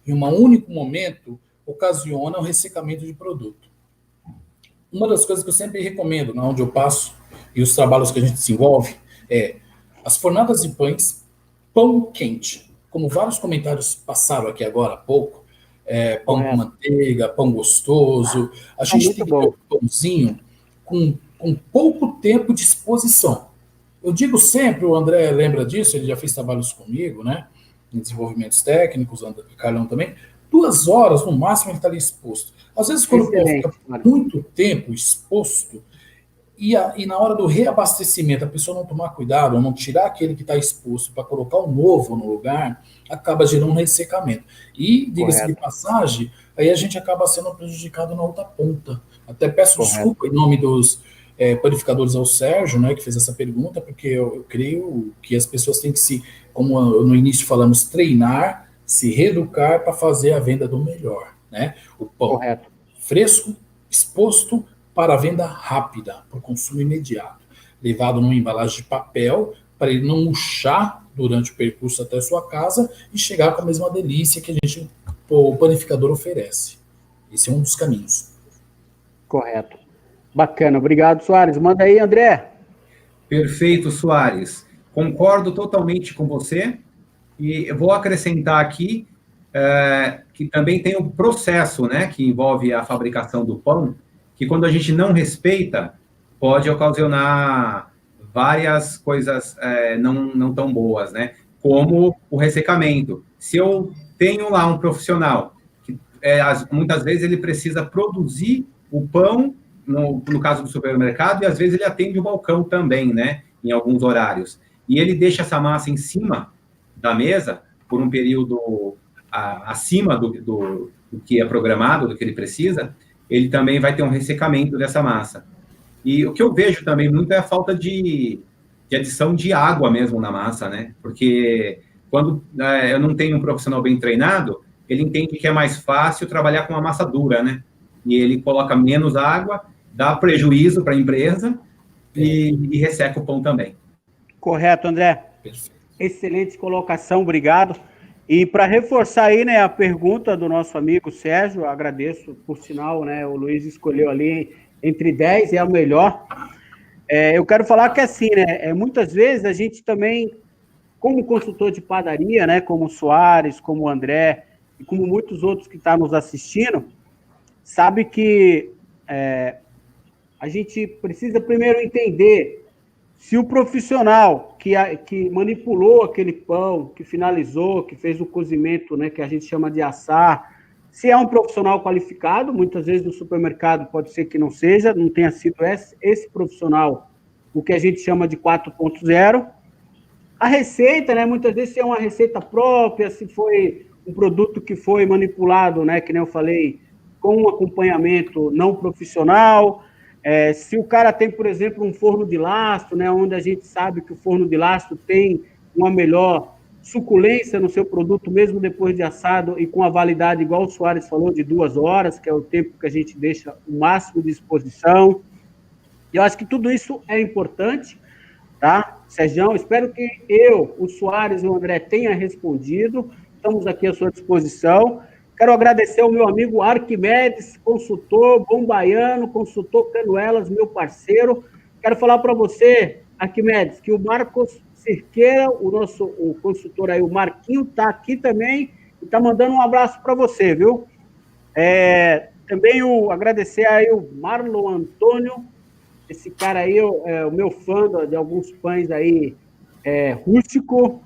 em um único momento, ocasiona o ressecamento de produto. Uma das coisas que eu sempre recomendo, onde eu passo, e os trabalhos que a gente desenvolve, é as fornadas de pães, pão quente. Como vários comentários passaram aqui agora há pouco, pão com manteiga, pão gostoso, a gente tem que ter um pãozinho com pouco tempo de exposição. Eu digo sempre, o André lembra disso, ele já fez trabalhos comigo, né, em desenvolvimentos técnicos, o Carlão também, 2 horas no máximo ele está ali exposto. Às vezes, quando o pão fica muito tempo exposto, e na hora do reabastecimento a pessoa não tomar cuidado, ou não tirar aquele que está exposto para colocar o novo no lugar, acaba gerando um ressecamento. E, diga-se de passagem, aí a gente acaba sendo prejudicado na outra ponta. Até peço desculpa em nome dos panificadores ao Sérgio, né, que fez essa pergunta, porque eu creio que as pessoas têm que como no início falamos, treinar, se reeducar para fazer a venda do melhor, né? O pão fresco, exposto, para a venda rápida, para o consumo imediato, levado numa embalagem de papel, para ele não murchar durante o percurso até a sua casa e chegar com a mesma delícia que o panificador oferece. Esse é um dos caminhos. Correto. Bacana. Obrigado, Soares. Manda aí, André. Perfeito, Soares. Concordo totalmente com você e eu vou acrescentar aqui que também tem o processo, né, que envolve a fabricação do pão, que quando a gente não respeita, pode ocasionar várias coisas não tão boas, né? Como o ressecamento. Se eu tenho lá um profissional, que muitas vezes ele precisa produzir o pão, no caso do supermercado, e às vezes ele atende o balcão também, né? Em alguns horários. E ele deixa essa massa em cima da mesa por um período acima do que é programado, do que ele precisa, ele também vai ter um ressecamento dessa massa. E o que eu vejo também muito é a falta de adição de água mesmo na massa, né? Porque quando eu não tenho um profissional bem treinado, ele entende que é mais fácil trabalhar com uma massa dura, né? E ele coloca menos água, dá prejuízo para a empresa e resseca o pão também. Correto, André. Excelente colocação, obrigado. E para reforçar aí, né, a pergunta do nosso amigo Sérgio, agradeço, por sinal, né, o Luiz escolheu ali entre 10 é o melhor. Eu quero falar que assim, né, muitas vezes a gente também, como consultor de padaria, né, como o Soares, como o André e como muitos outros que estão nos assistindo, sabe que a gente precisa primeiro entender Se o profissional que manipulou aquele pão, que finalizou, que fez o cozimento, né, que a gente chama de assar, se é um profissional qualificado, muitas vezes no supermercado pode ser que não seja, não tenha sido esse profissional, o que a gente chama de 4.0. A receita, né, muitas vezes se é uma receita própria, se foi um produto que foi manipulado, né, que nem eu falei, com um acompanhamento não profissional. Se o cara tem, por exemplo, um forno de lastro, né, onde a gente sabe que o forno de lastro tem uma melhor suculência no seu produto, mesmo depois de assado, e com a validade, igual o Soares falou, de 2 horas, que é o tempo que a gente deixa o máximo de exposição. E eu acho que tudo isso é importante, tá, Sérgio? Espero que eu, o Soares e o André tenham respondido. Estamos aqui à sua disposição. Quero agradecer ao meu amigo Arquimedes, consultor bom baiano, consultor Canuelas, meu parceiro. Quero falar para você, Arquimedes, que o Marcos Cerqueira, o consultor aí, o Marquinho, está aqui também e está mandando um abraço para você, viu? Também agradecer aí o Marlon Antônio, esse cara aí, o meu fã de alguns pães aí, rústico.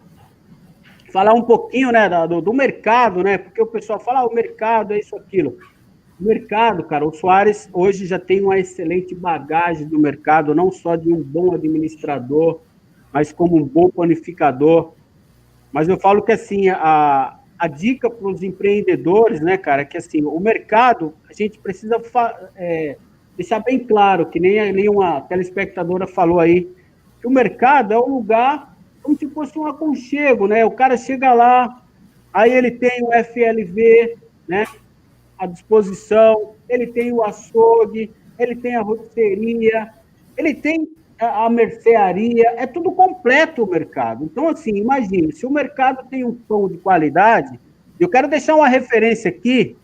Falar um pouquinho, né, do mercado, né, porque o pessoal fala, o mercado é isso, aquilo. O mercado, cara, o Soares hoje já tem uma excelente bagagem do mercado, não só de um bom administrador, mas como um bom panificador. Mas eu falo que, assim, a dica para os empreendedores, né, cara, que, assim, o mercado, a gente precisa deixar bem claro, que nem uma telespectadora falou aí, que o mercado é um lugar como se fosse um aconchego, né? O cara chega lá, aí ele tem o FLV, né, à disposição, ele tem o açougue, ele tem a rotisseria, ele tem a mercearia, é tudo completo o mercado. Então, assim, imagine, se o mercado tem um pão de qualidade, eu quero deixar uma referência aqui,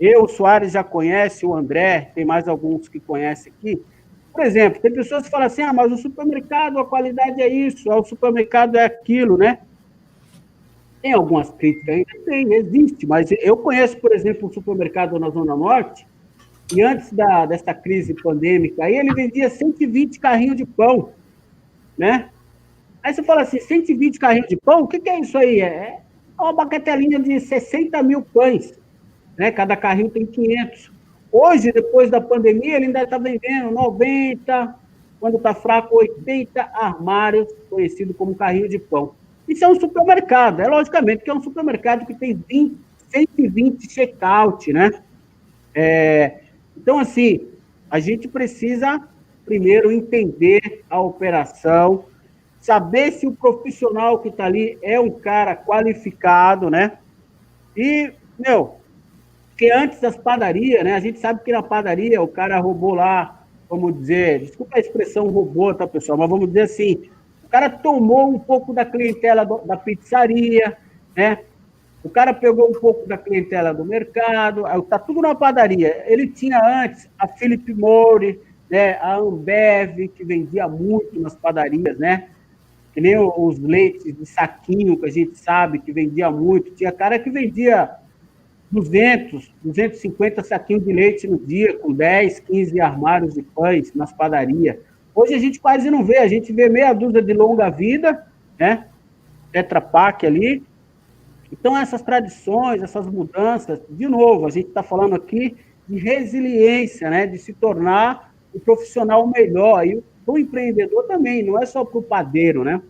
o Soares já conhece, o André, tem mais alguns que conhecem aqui. Por exemplo, tem pessoas que falam assim, mas o supermercado, a qualidade é isso, o supermercado é aquilo, né? Tem algumas críticas ainda? Tem, existe, mas eu conheço, por exemplo, um supermercado na Zona Norte, e antes dessa crise pandêmica, aí ele vendia 120 carrinhos de pão, né? Aí você fala assim, 120 carrinhos de pão, o que é isso aí? É uma baquetelinha de 60 mil pães, né? Cada carrinho tem 500. Hoje, depois da pandemia, ele ainda está vendendo 90, quando está fraco, 80 armários, conhecido como carrinho de pão. Isso é um supermercado, logicamente que é um supermercado que tem 120 check-out, né? Então, assim, a gente precisa, primeiro, entender a operação, saber se o profissional que está ali é um cara qualificado, né? E, porque antes das padarias, né, a gente sabe que na padaria o cara roubou lá, vamos dizer, desculpa a expressão roubou, tá, pessoal, mas vamos dizer assim, o cara tomou um pouco da clientela da pizzaria, né, o cara pegou um pouco da clientela do mercado, tá tudo na padaria. Ele tinha antes a Philip Morris, né, a Ambev, que vendia muito nas padarias, né, que nem os leites de saquinho, que a gente sabe que vendia muito, tinha cara que vendia 200, 250 saquinhos de leite no dia, com 10, 15 armários de pães nas padarias. Hoje a gente quase não vê, a gente vê meia dúzia de longa vida, né? Tetra Pak ali. Então, essas tradições, essas mudanças, de novo, a gente está falando aqui de resiliência, né? De se tornar um profissional melhor. E o empreendedor também, não é só para o padeiro, né?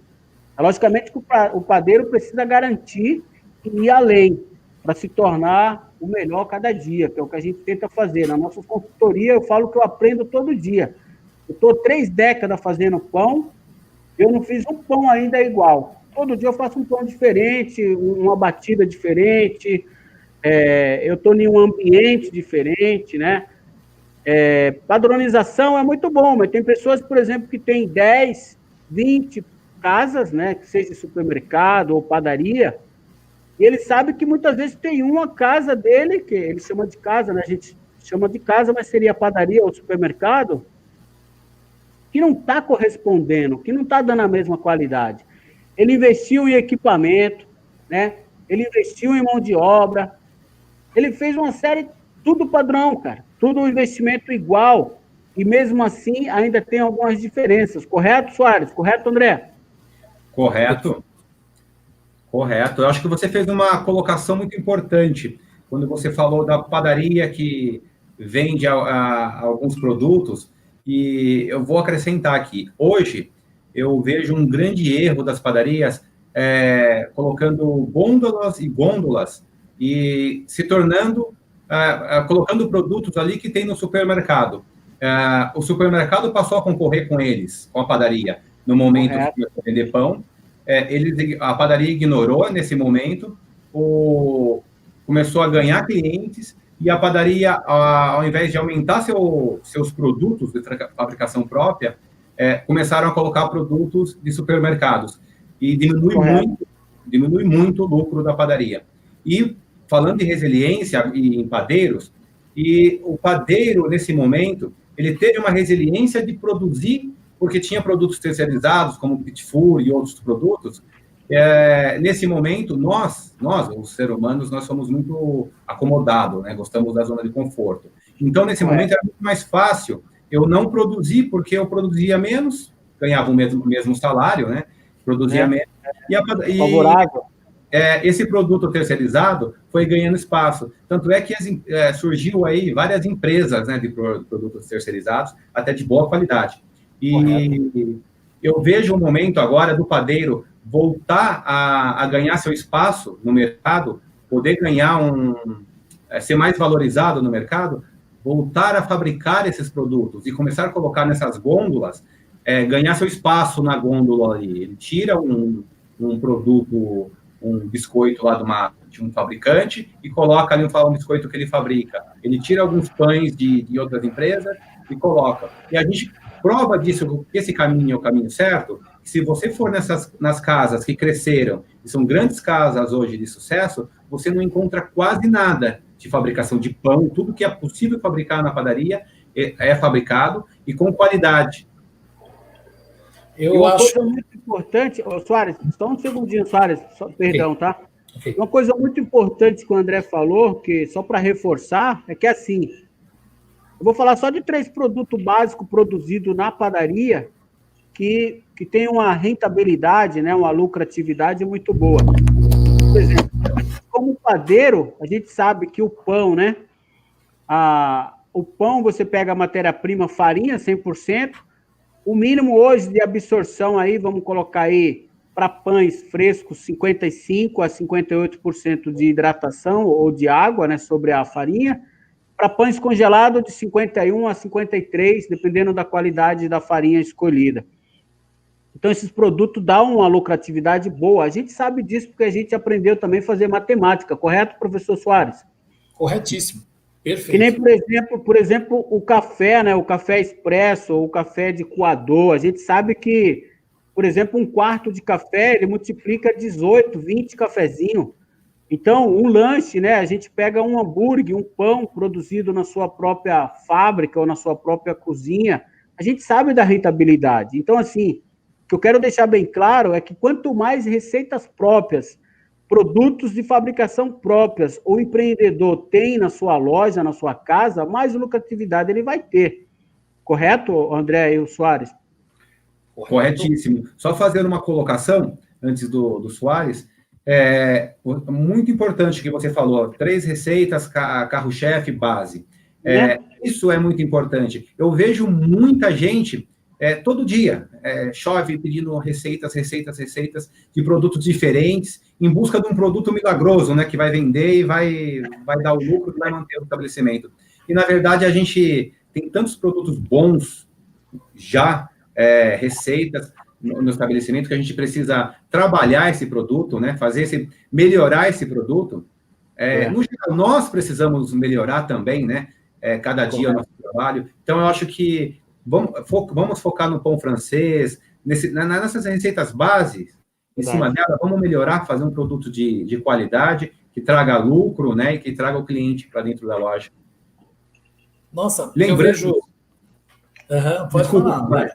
Logicamente que o padeiro precisa garantir e ir além, para se tornar o melhor cada dia, que é o que a gente tenta fazer. Na nossa consultoria, eu falo que eu aprendo todo dia. Eu estou 3 décadas fazendo pão, eu não fiz um pão ainda igual. Todo dia eu faço um pão diferente, uma batida diferente, eu estou em um ambiente diferente, né? Padronização é muito bom, mas tem pessoas, por exemplo, que têm 10, 20 casas, né? Que seja supermercado ou padaria, e ele sabe que muitas vezes tem uma casa dele, que ele chama de casa, né? A gente chama de casa, mas seria a padaria ou supermercado, que não está correspondendo, que não está dando a mesma qualidade. Ele investiu em equipamento, né? Ele investiu em mão de obra, ele fez uma série, tudo padrão, cara, tudo um investimento igual. e mesmo assim ainda tem algumas diferenças. Correto, Soares? Correto, André? Correto. Correto. Eu acho que você fez uma colocação muito importante quando você falou da padaria que vende alguns produtos, e eu vou acrescentar aqui. Hoje, eu vejo um grande erro das padarias colocando gôndolas e gôndolas e se tornando, colocando produtos ali que tem no supermercado. O supermercado passou a concorrer com eles, com a padaria, no momento que começou a vender pão. A padaria ignorou nesse momento, começou a ganhar clientes, e a padaria, ao invés de aumentar seus produtos de fabricação própria, começaram a colocar produtos de supermercados, e diminui muito o lucro da padaria. E, falando de resiliência em padeiros, e o padeiro, nesse momento, ele teve uma resiliência de produzir, porque tinha produtos terceirizados, como Pitfur e outros produtos. Nesse momento, nós, os seres humanos, nós somos muito acomodados, né? Gostamos da zona de conforto. Então, nesse momento, era muito mais fácil eu não produzir, porque eu produzia menos, ganhava o mesmo salário, né? Produzia menos. Favorável. Esse produto terceirizado foi ganhando espaço. Tanto é que surgiu aí várias empresas, né, de produtos terceirizados, até de boa qualidade. E eu vejo o momento agora do padeiro voltar a ganhar seu espaço no mercado, poder ganhar ser mais valorizado no mercado, voltar a fabricar esses produtos e começar a colocar nessas gôndolas, ganhar seu espaço na gôndola ali. Ele tira um produto, um biscoito lá de um fabricante e coloca ali um biscoito que ele fabrica. Ele tira alguns pães de outras empresas e coloca. E a gente prova disso, que esse caminho é o caminho certo. Se você for nas casas que cresceram, e são grandes casas hoje de sucesso, você não encontra quase nada de fabricação de pão. Tudo que é possível fabricar na padaria é fabricado e com qualidade. Eu acho coisa muito importante, Soares, só um segundinho, Soares, perdão, tá? Okay. Uma coisa muito importante que o André falou, que só para reforçar, é que assim, eu vou falar só de 3 produtos básicos produzidos na padaria que tem uma rentabilidade, né, uma lucratividade muito boa. Por exemplo, como padeiro, a gente sabe que o pão, né? O pão, você pega a matéria-prima, farinha, 100%. O mínimo hoje de absorção aí, vamos colocar aí, para pães frescos, 55% a 58% de hidratação ou de água, né, sobre a farinha. Para pães congelados, de 51% a 53%, dependendo da qualidade da farinha escolhida. Então, esses produtos dão uma lucratividade boa. A gente sabe disso porque a gente aprendeu também a fazer matemática, correto, professor Soares? Corretíssimo. Perfeito. Que nem, por exemplo, o café, né? O café expresso ou o café de coador. A gente sabe que, por exemplo, um quarto de café, ele multiplica 18, 20 cafezinhos. Então, um lanche, né? A gente pega um hambúrguer, um pão produzido na sua própria fábrica ou na sua própria cozinha. A gente sabe da rentabilidade. Então, assim, o que eu quero deixar bem claro é que quanto mais receitas próprias, produtos de fabricação próprias o empreendedor tem na sua loja, na sua casa, mais lucratividade ele vai ter. Correto, André e o Soares? Corretíssimo. Só fazer uma colocação, antes do Soares, muito importante que você falou, 3 receitas, carro-chefe, base. Isso é muito importante. Eu vejo muita gente, todo dia, chove pedindo receitas de produtos diferentes, em busca de um produto milagroso, né, que vai vender e vai dar o lucro, que vai manter o estabelecimento. E, na verdade, a gente tem tantos produtos bons já, receitas no estabelecimento, que a gente precisa trabalhar esse produto, né, melhorar esse produto. No geral, nós precisamos melhorar também, né, cada dia o nosso trabalho. Então, eu acho que vamos focar no pão francês, nessas receitas bases, em cima dela, vamos melhorar, fazer um produto de qualidade, que traga lucro, né, e que traga o cliente para dentro da loja. Nossa, lembrando... eu vejo... Pode falar.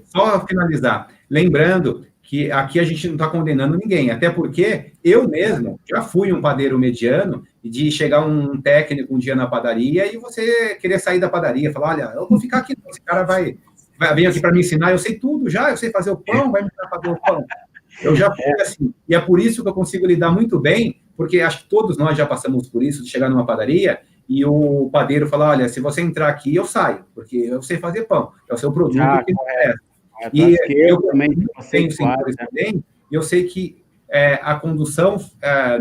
Só finalizar. Lembrando que aqui a gente não está condenando ninguém, até porque eu mesmo já fui um padeiro mediano de chegar um técnico um dia na padaria e você querer sair da padaria, falar, olha, eu vou ficar aqui, esse cara vai vir aqui para me ensinar, eu sei tudo já, eu sei fazer o pão, vai me ensinar a fazer o pão. Eu já fui assim, e é por isso que eu consigo lidar muito bem, porque acho que todos nós já passamos por isso, de chegar numa padaria e o padeiro falar, olha, se você entrar aqui, eu saio, porque eu sei fazer pão, é o seu produto que interessa. E eu também tenho sensores também, e eu sei que a condução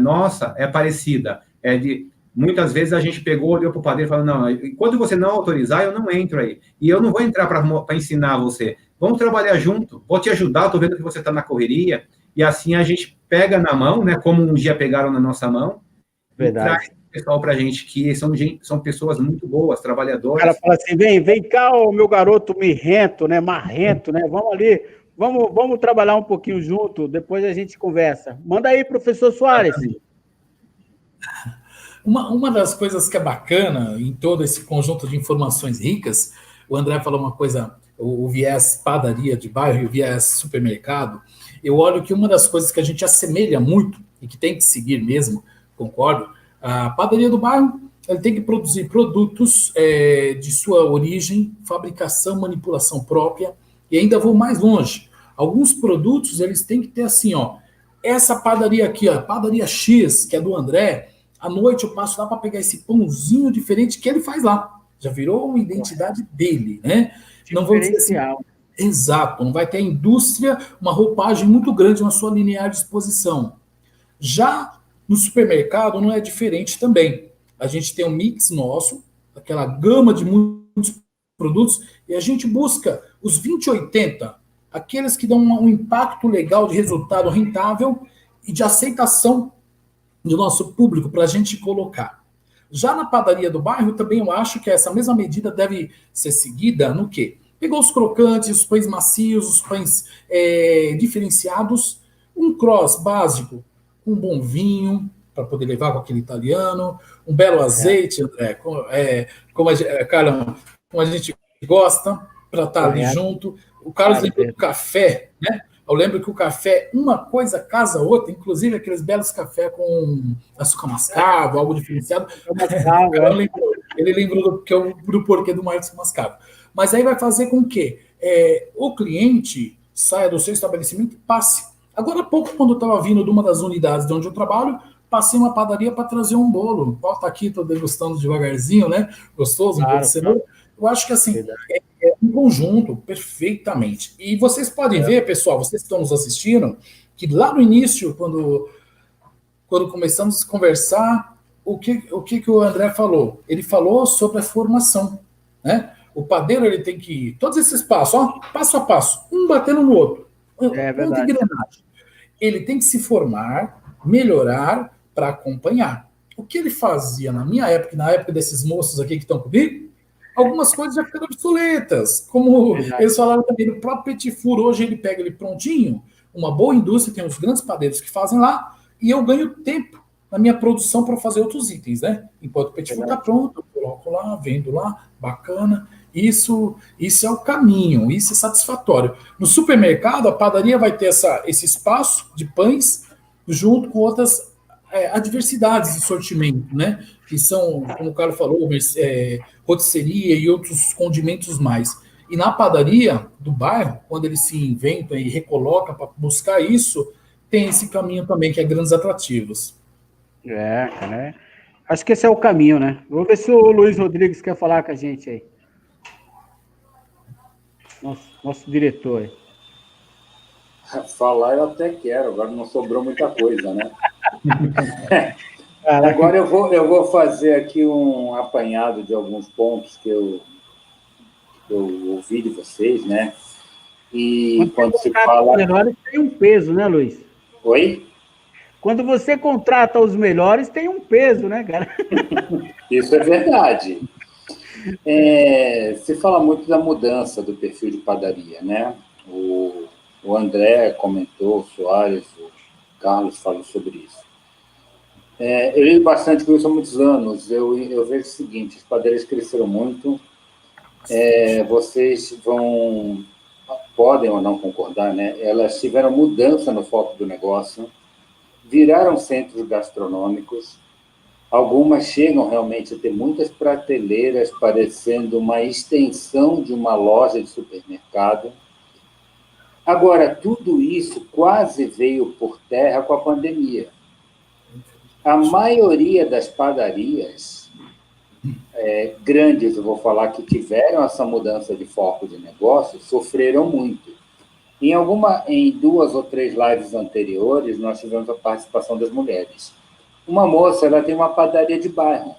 nossa é parecida, muitas vezes a gente pegou, olhou para o padeiro e falou, não, enquanto você não autorizar, eu não entro aí, e eu não vou entrar para ensinar você, vamos trabalhar junto, vou te ajudar, estou vendo que você está na correria, e assim a gente pega na mão, né, como um dia pegaram na nossa mão, verdade. E traz o pessoal para a gente, que são pessoas muito boas, trabalhadoras. O cara fala assim, vem cá, ô, meu garoto mirrento, né, marrento, né, vamos ali, vamos trabalhar um pouquinho junto, depois a gente conversa. Manda aí, professor Soares. Uma das coisas que é bacana em todo esse conjunto de informações ricas, o André falou uma coisa, o viés padaria de bairro e o viés supermercado, eu olho que uma das coisas que a gente assemelha muito e que tem que seguir mesmo, concordo, a padaria do bairro ele tem que produzir produtos de sua origem, fabricação, manipulação própria, e ainda vou mais longe. Alguns produtos eles têm que ter assim, ó, essa padaria aqui, ó, padaria X, que é do André, à noite eu passo lá para pegar esse pãozinho diferente que ele faz lá. Já virou uma identidade dele, né? Não vou dizer assim, exato, não vai ter a indústria, uma roupagem muito grande na sua linear de exposição. Já no supermercado não é diferente também. A gente tem um mix nosso, aquela gama de muitos produtos, e a gente busca os 20-80, aqueles que dão um impacto legal de resultado rentável e de aceitação do nosso público para a gente colocar. Já na padaria do bairro, também eu acho que essa mesma medida deve ser seguida no quê? Pegou os crocantes, os pães macios, os pães diferenciados, um cross básico, um bom vinho, para poder levar com aquele italiano, um belo azeite, André, como a gente gosta, para estar ali junto. O Carlos lembrou do café, né? Eu lembro que o café, uma coisa casa a outra, inclusive aqueles belos cafés com açúcar mascavo, algo diferenciado. Ele lembrou do porquê do açúcar mascavo. Mas aí vai fazer com que o cliente saia do seu estabelecimento e passe. Agora há pouco, quando eu estava vindo de uma das unidades de onde eu trabalho, passei uma padaria para trazer um bolo. Ó, tá aqui, estou degustando devagarzinho, né? Gostoso, um bolo de cenoura. Eu acho que assim, é um conjunto, perfeitamente. E vocês podem ver, pessoal, vocês que estão nos assistindo, que lá no início, quando começamos a conversar, o que o André falou? Ele falou sobre a formação, né? O padeiro, ele tem que ir, todos esses passos, ó, passo a passo, um batendo no outro. Verdade. Ele tem que se formar, melhorar, para acompanhar. O que ele fazia na minha época, e na época desses moços aqui que estão comigo, algumas coisas já ficaram obsoletas, como eles falaram também do próprio Petit Four, hoje ele pega ele prontinho, uma boa indústria, tem os grandes padeiros que fazem lá, e eu ganho tempo na minha produção para fazer outros itens, né? Enquanto o Petit Four está pronto, eu coloco lá, vendo lá, bacana. Isso é o caminho, isso é satisfatório. No supermercado, a padaria vai ter esse espaço de pães junto com outras adversidades de sortimento, né? Que são, como o Carlos falou, rotisseria e outros condimentos mais. E na padaria do bairro, quando ele se inventa e recoloca para buscar isso, tem esse caminho também, que é grandes atrativos. Acho que esse é o caminho, né? Vamos ver se o Luiz Rodrigues quer falar com a gente aí. Nosso diretor aí. Falar eu até quero, agora não sobrou muita coisa, né? Agora eu vou fazer aqui um apanhado de alguns pontos que eu ouvi de vocês, né? E quando se fala... Os melhores tem um peso, né, Luiz? Oi? Quando você contrata os melhores, tem um peso, né, cara? Isso é verdade. Se fala muito da mudança do perfil de padaria, né? O André comentou, o Soares, o Carlos falou sobre isso. Eu lido bastante com isso há muitos anos. Eu vejo o seguinte, as padarias cresceram muito, vocês podem ou não concordar, né? Elas tiveram mudança no foco do negócio, viraram centros gastronômicos, Algumas chegam realmente a ter muitas prateleiras, parecendo uma extensão de uma loja de supermercado. Agora, tudo isso quase veio por terra com a pandemia. A maioria das padarias grandes, eu vou falar, que tiveram essa mudança de foco de negócio, sofreram muito. Em 2 ou 3 lives anteriores, nós tivemos a participação das mulheres. Uma moça, ela tem uma padaria de bairro.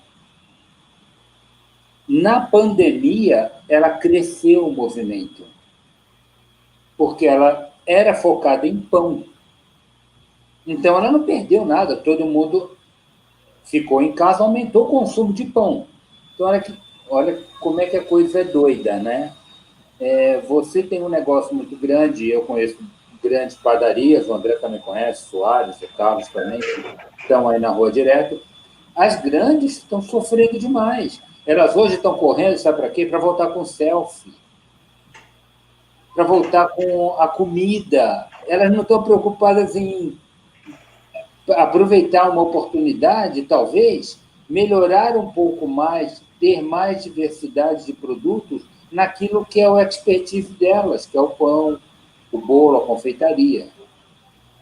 Na pandemia, ela cresceu o movimento, porque ela era focada em pão. Então, ela não perdeu nada, todo mundo ficou em casa, aumentou o consumo de pão. Então, olha como é que a coisa é doida, né? Você tem um negócio muito grande, eu conheço grandes padarias, o André também conhece, Soares, o Carlos também, que estão aí na rua direto. As grandes estão sofrendo demais. Elas hoje estão correndo, sabe para quê? Para voltar com selfie, para voltar com a comida. Elas não estão preocupadas em aproveitar uma oportunidade, talvez, melhorar um pouco mais, ter mais diversidade de produtos naquilo que é o expertise delas, que é o pão, o bolo, a confeitaria.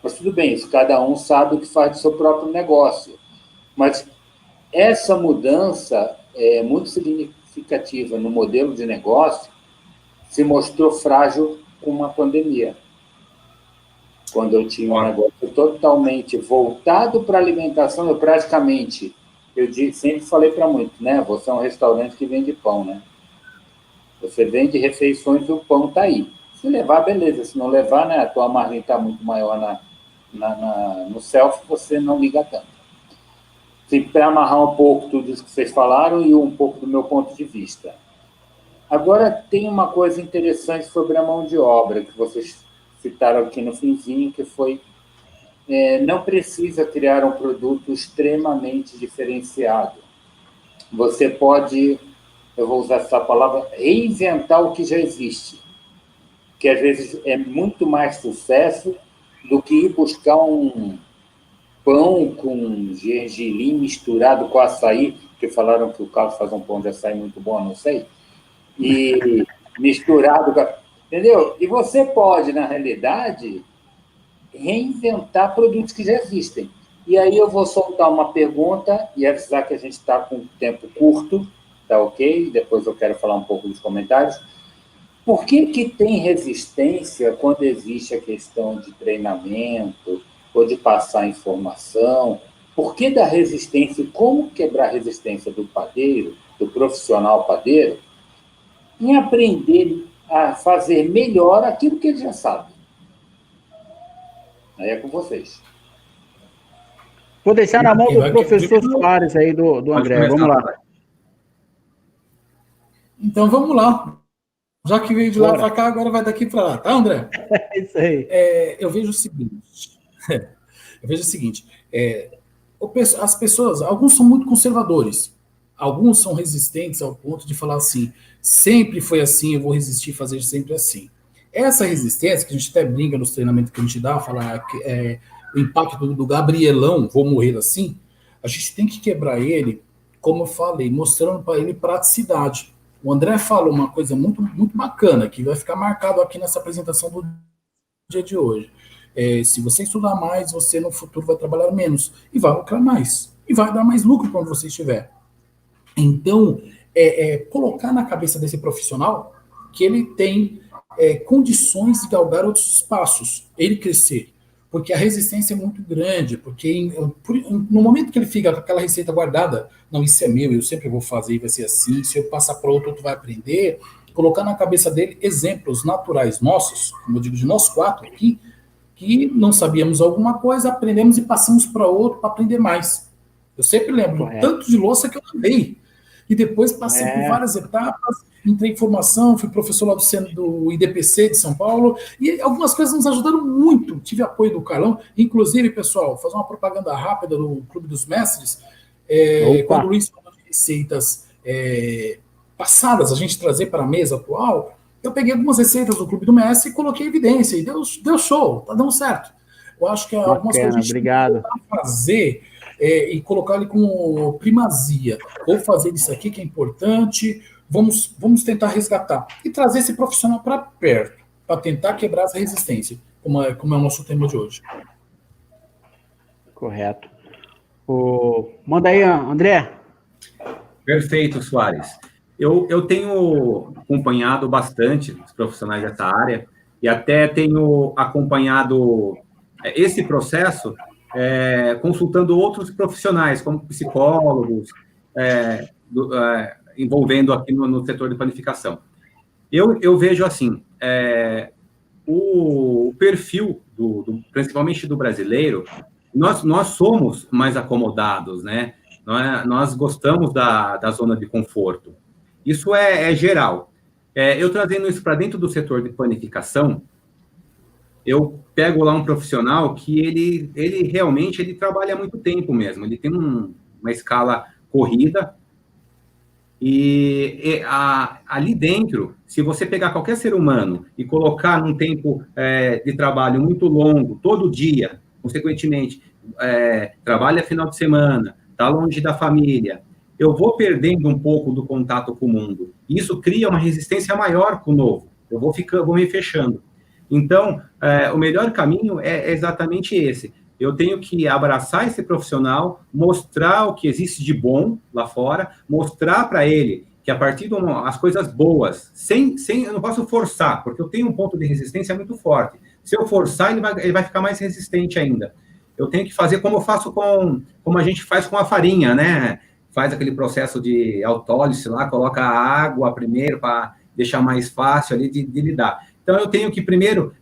Mas tudo bem, isso cada um sabe o que faz do seu próprio negócio. Mas essa mudança é muito significativa no modelo de negócio, se mostrou frágil com uma pandemia. Quando eu tinha um negócio totalmente voltado para a alimentação, eu sempre falei para muito, né? Você é um restaurante que vende pão, né? Você vende refeições e o pão está aí. Se levar, beleza. Se não levar, né? A tua margem está muito maior no selfie, você não liga tanto. Para amarrar um pouco tudo isso que vocês falaram e um pouco do meu ponto de vista. Agora, tem uma coisa interessante sobre a mão de obra, que vocês citaram aqui no finzinho, que foi não precisa criar um produto extremamente diferenciado. Você pode, eu vou usar essa palavra, reinventar o que já existe, que às vezes é muito mais sucesso do que ir buscar um pão com gergelim misturado com açaí, que falaram que o Carlos faz um pão de açaí muito bom, não sei, e misturado com... Entendeu? E você pode, na realidade, reinventar produtos que já existem. E aí eu vou soltar uma pergunta e avisar que a gente está com um tempo curto, tá ok? Depois eu quero falar um pouco dos comentários. Por que tem resistência quando existe a questão de treinamento ou de passar informação? Por que da resistência e como quebrar a resistência do padeiro, do profissional padeiro, em aprender a fazer melhor aquilo que ele já sabe? Aí é com vocês. Vou deixar na mão do professor Soares aí, do André. Vamos lá. Então, vamos lá. Já que veio de lá para cá, agora vai daqui para lá, tá, André? É isso aí. Eu vejo o seguinte. As pessoas, alguns são muito conservadores, alguns são resistentes ao ponto de falar assim, sempre foi assim, eu vou resistir, fazer sempre assim. Essa resistência, que a gente até brinca nos treinamentos que a gente dá, falar o impacto do Gabrielão, vou morrer assim, a gente tem que quebrar ele, como eu falei, mostrando para ele praticidade. O André falou uma coisa muito, muito bacana, que vai ficar marcado aqui nessa apresentação do dia de hoje. Se você estudar mais, você no futuro vai trabalhar menos, e vai lucrar mais, e vai dar mais lucro quando você estiver. Então, colocar na cabeça desse profissional que ele tem condições de galgar outros espaços, ele crescer, porque a resistência é muito grande, porque no momento que ele fica com aquela receita guardada, não, isso é meu, eu sempre vou fazer, vai ser assim, se eu passar para outro vai aprender, colocar na cabeça dele exemplos naturais nossos, como eu digo, de nós 4 aqui, que não sabíamos alguma coisa, aprendemos e passamos para outro para aprender mais. Eu sempre lembro do tanto de louça que eu lavei, e depois passei por várias etapas, entrei em formação, fui professor lá do IDPC de São Paulo, e algumas coisas nos ajudaram muito. Tive apoio do Carlão, inclusive, pessoal, fazer uma propaganda rápida no Clube dos Mestres, quando o Luiz falou de receitas passadas, a gente trazer para a mesa atual, eu peguei algumas receitas do Clube do Mestre e coloquei em evidência, e deu show, tá dando certo. Eu acho que algumas coisas a gente tem que fazer e colocar ele como primazia. Vou fazer isso aqui que é importante, vamos tentar resgatar. E trazer esse profissional para perto, para tentar quebrar essa resistência, como é o nosso tema de hoje. Correto. Manda aí, André. Perfeito, Soares. Eu tenho acompanhado bastante os profissionais dessa área e até tenho acompanhado esse processo consultando outros profissionais, como psicólogos, envolvendo aqui no setor de panificação. Eu vejo assim, o perfil, principalmente do brasileiro, nós somos mais acomodados, né? Nós gostamos da zona de conforto. Isso é geral. Eu trazendo isso para dentro do setor de panificação, eu pego lá um profissional que ele realmente trabalha há muito tempo mesmo. Ele tem uma escala corrida e ali dentro, se você pegar qualquer ser humano e colocar num tempo de trabalho muito longo, todo dia, consequentemente, trabalha final de semana, está longe da família, eu vou perdendo um pouco do contato com o mundo. Isso cria uma resistência maior com o novo. Eu vou me fechando. Então, o melhor caminho é exatamente esse. Eu tenho que abraçar esse profissional, mostrar o que existe de bom lá fora, mostrar para ele que a partir das coisas boas, eu não posso forçar, porque eu tenho um ponto de resistência muito forte. Se eu forçar, ele vai ficar mais resistente ainda. Eu tenho que fazer como eu faço como a gente faz com a farinha, né? Faz aquele processo de autólise lá, coloca a água primeiro para deixar mais fácil ali de lidar. Então, eu tenho que primeiro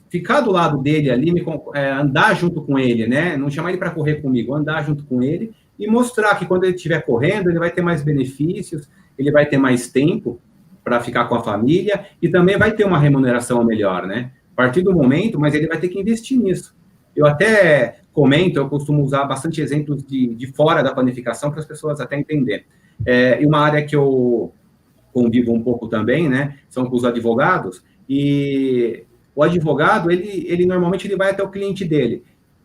ficar do lado dele ali, andar junto com ele, né? Não chamar ele para correr comigo, andar junto com ele e mostrar que quando ele estiver correndo, ele vai ter mais benefícios, ele vai ter mais tempo para ficar com a família e também vai ter uma remuneração melhor, né? A partir do momento, mas ele vai ter que investir nisso. Eu até comento, eu costumo usar bastante exemplos de fora da panificação para as pessoas até entenderem. E uma área que eu convivo um pouco também, né, são com os advogados, e o advogado, ele normalmente ele vai até o cliente dele,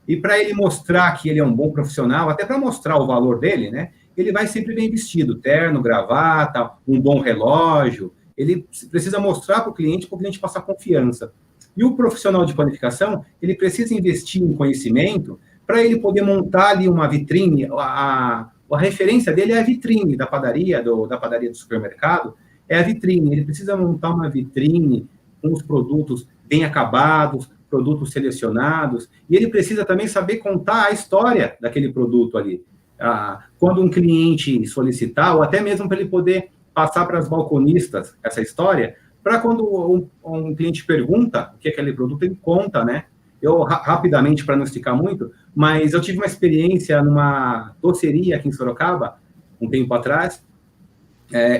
e para ele mostrar que ele é um bom profissional, até para mostrar o valor dele, né, ele vai sempre bem vestido, terno, gravata, um bom relógio, ele precisa mostrar para o cliente passar confiança. E o profissional de panificação, ele precisa investir em conhecimento para ele poder montar ali uma vitrine. A referência dele é a vitrine da padaria, da padaria do supermercado, é a vitrine. Ele precisa montar uma vitrine com os produtos bem acabados, produtos selecionados, e ele precisa também saber contar a história daquele produto ali. Quando um cliente solicitar, ou até mesmo para ele poder passar para as balconistas essa história, para quando um cliente pergunta o que é aquele produto, ele conta, né? Eu, rapidamente, para não esticar muito, mas eu tive uma experiência numa doceria aqui em Sorocaba, um tempo atrás.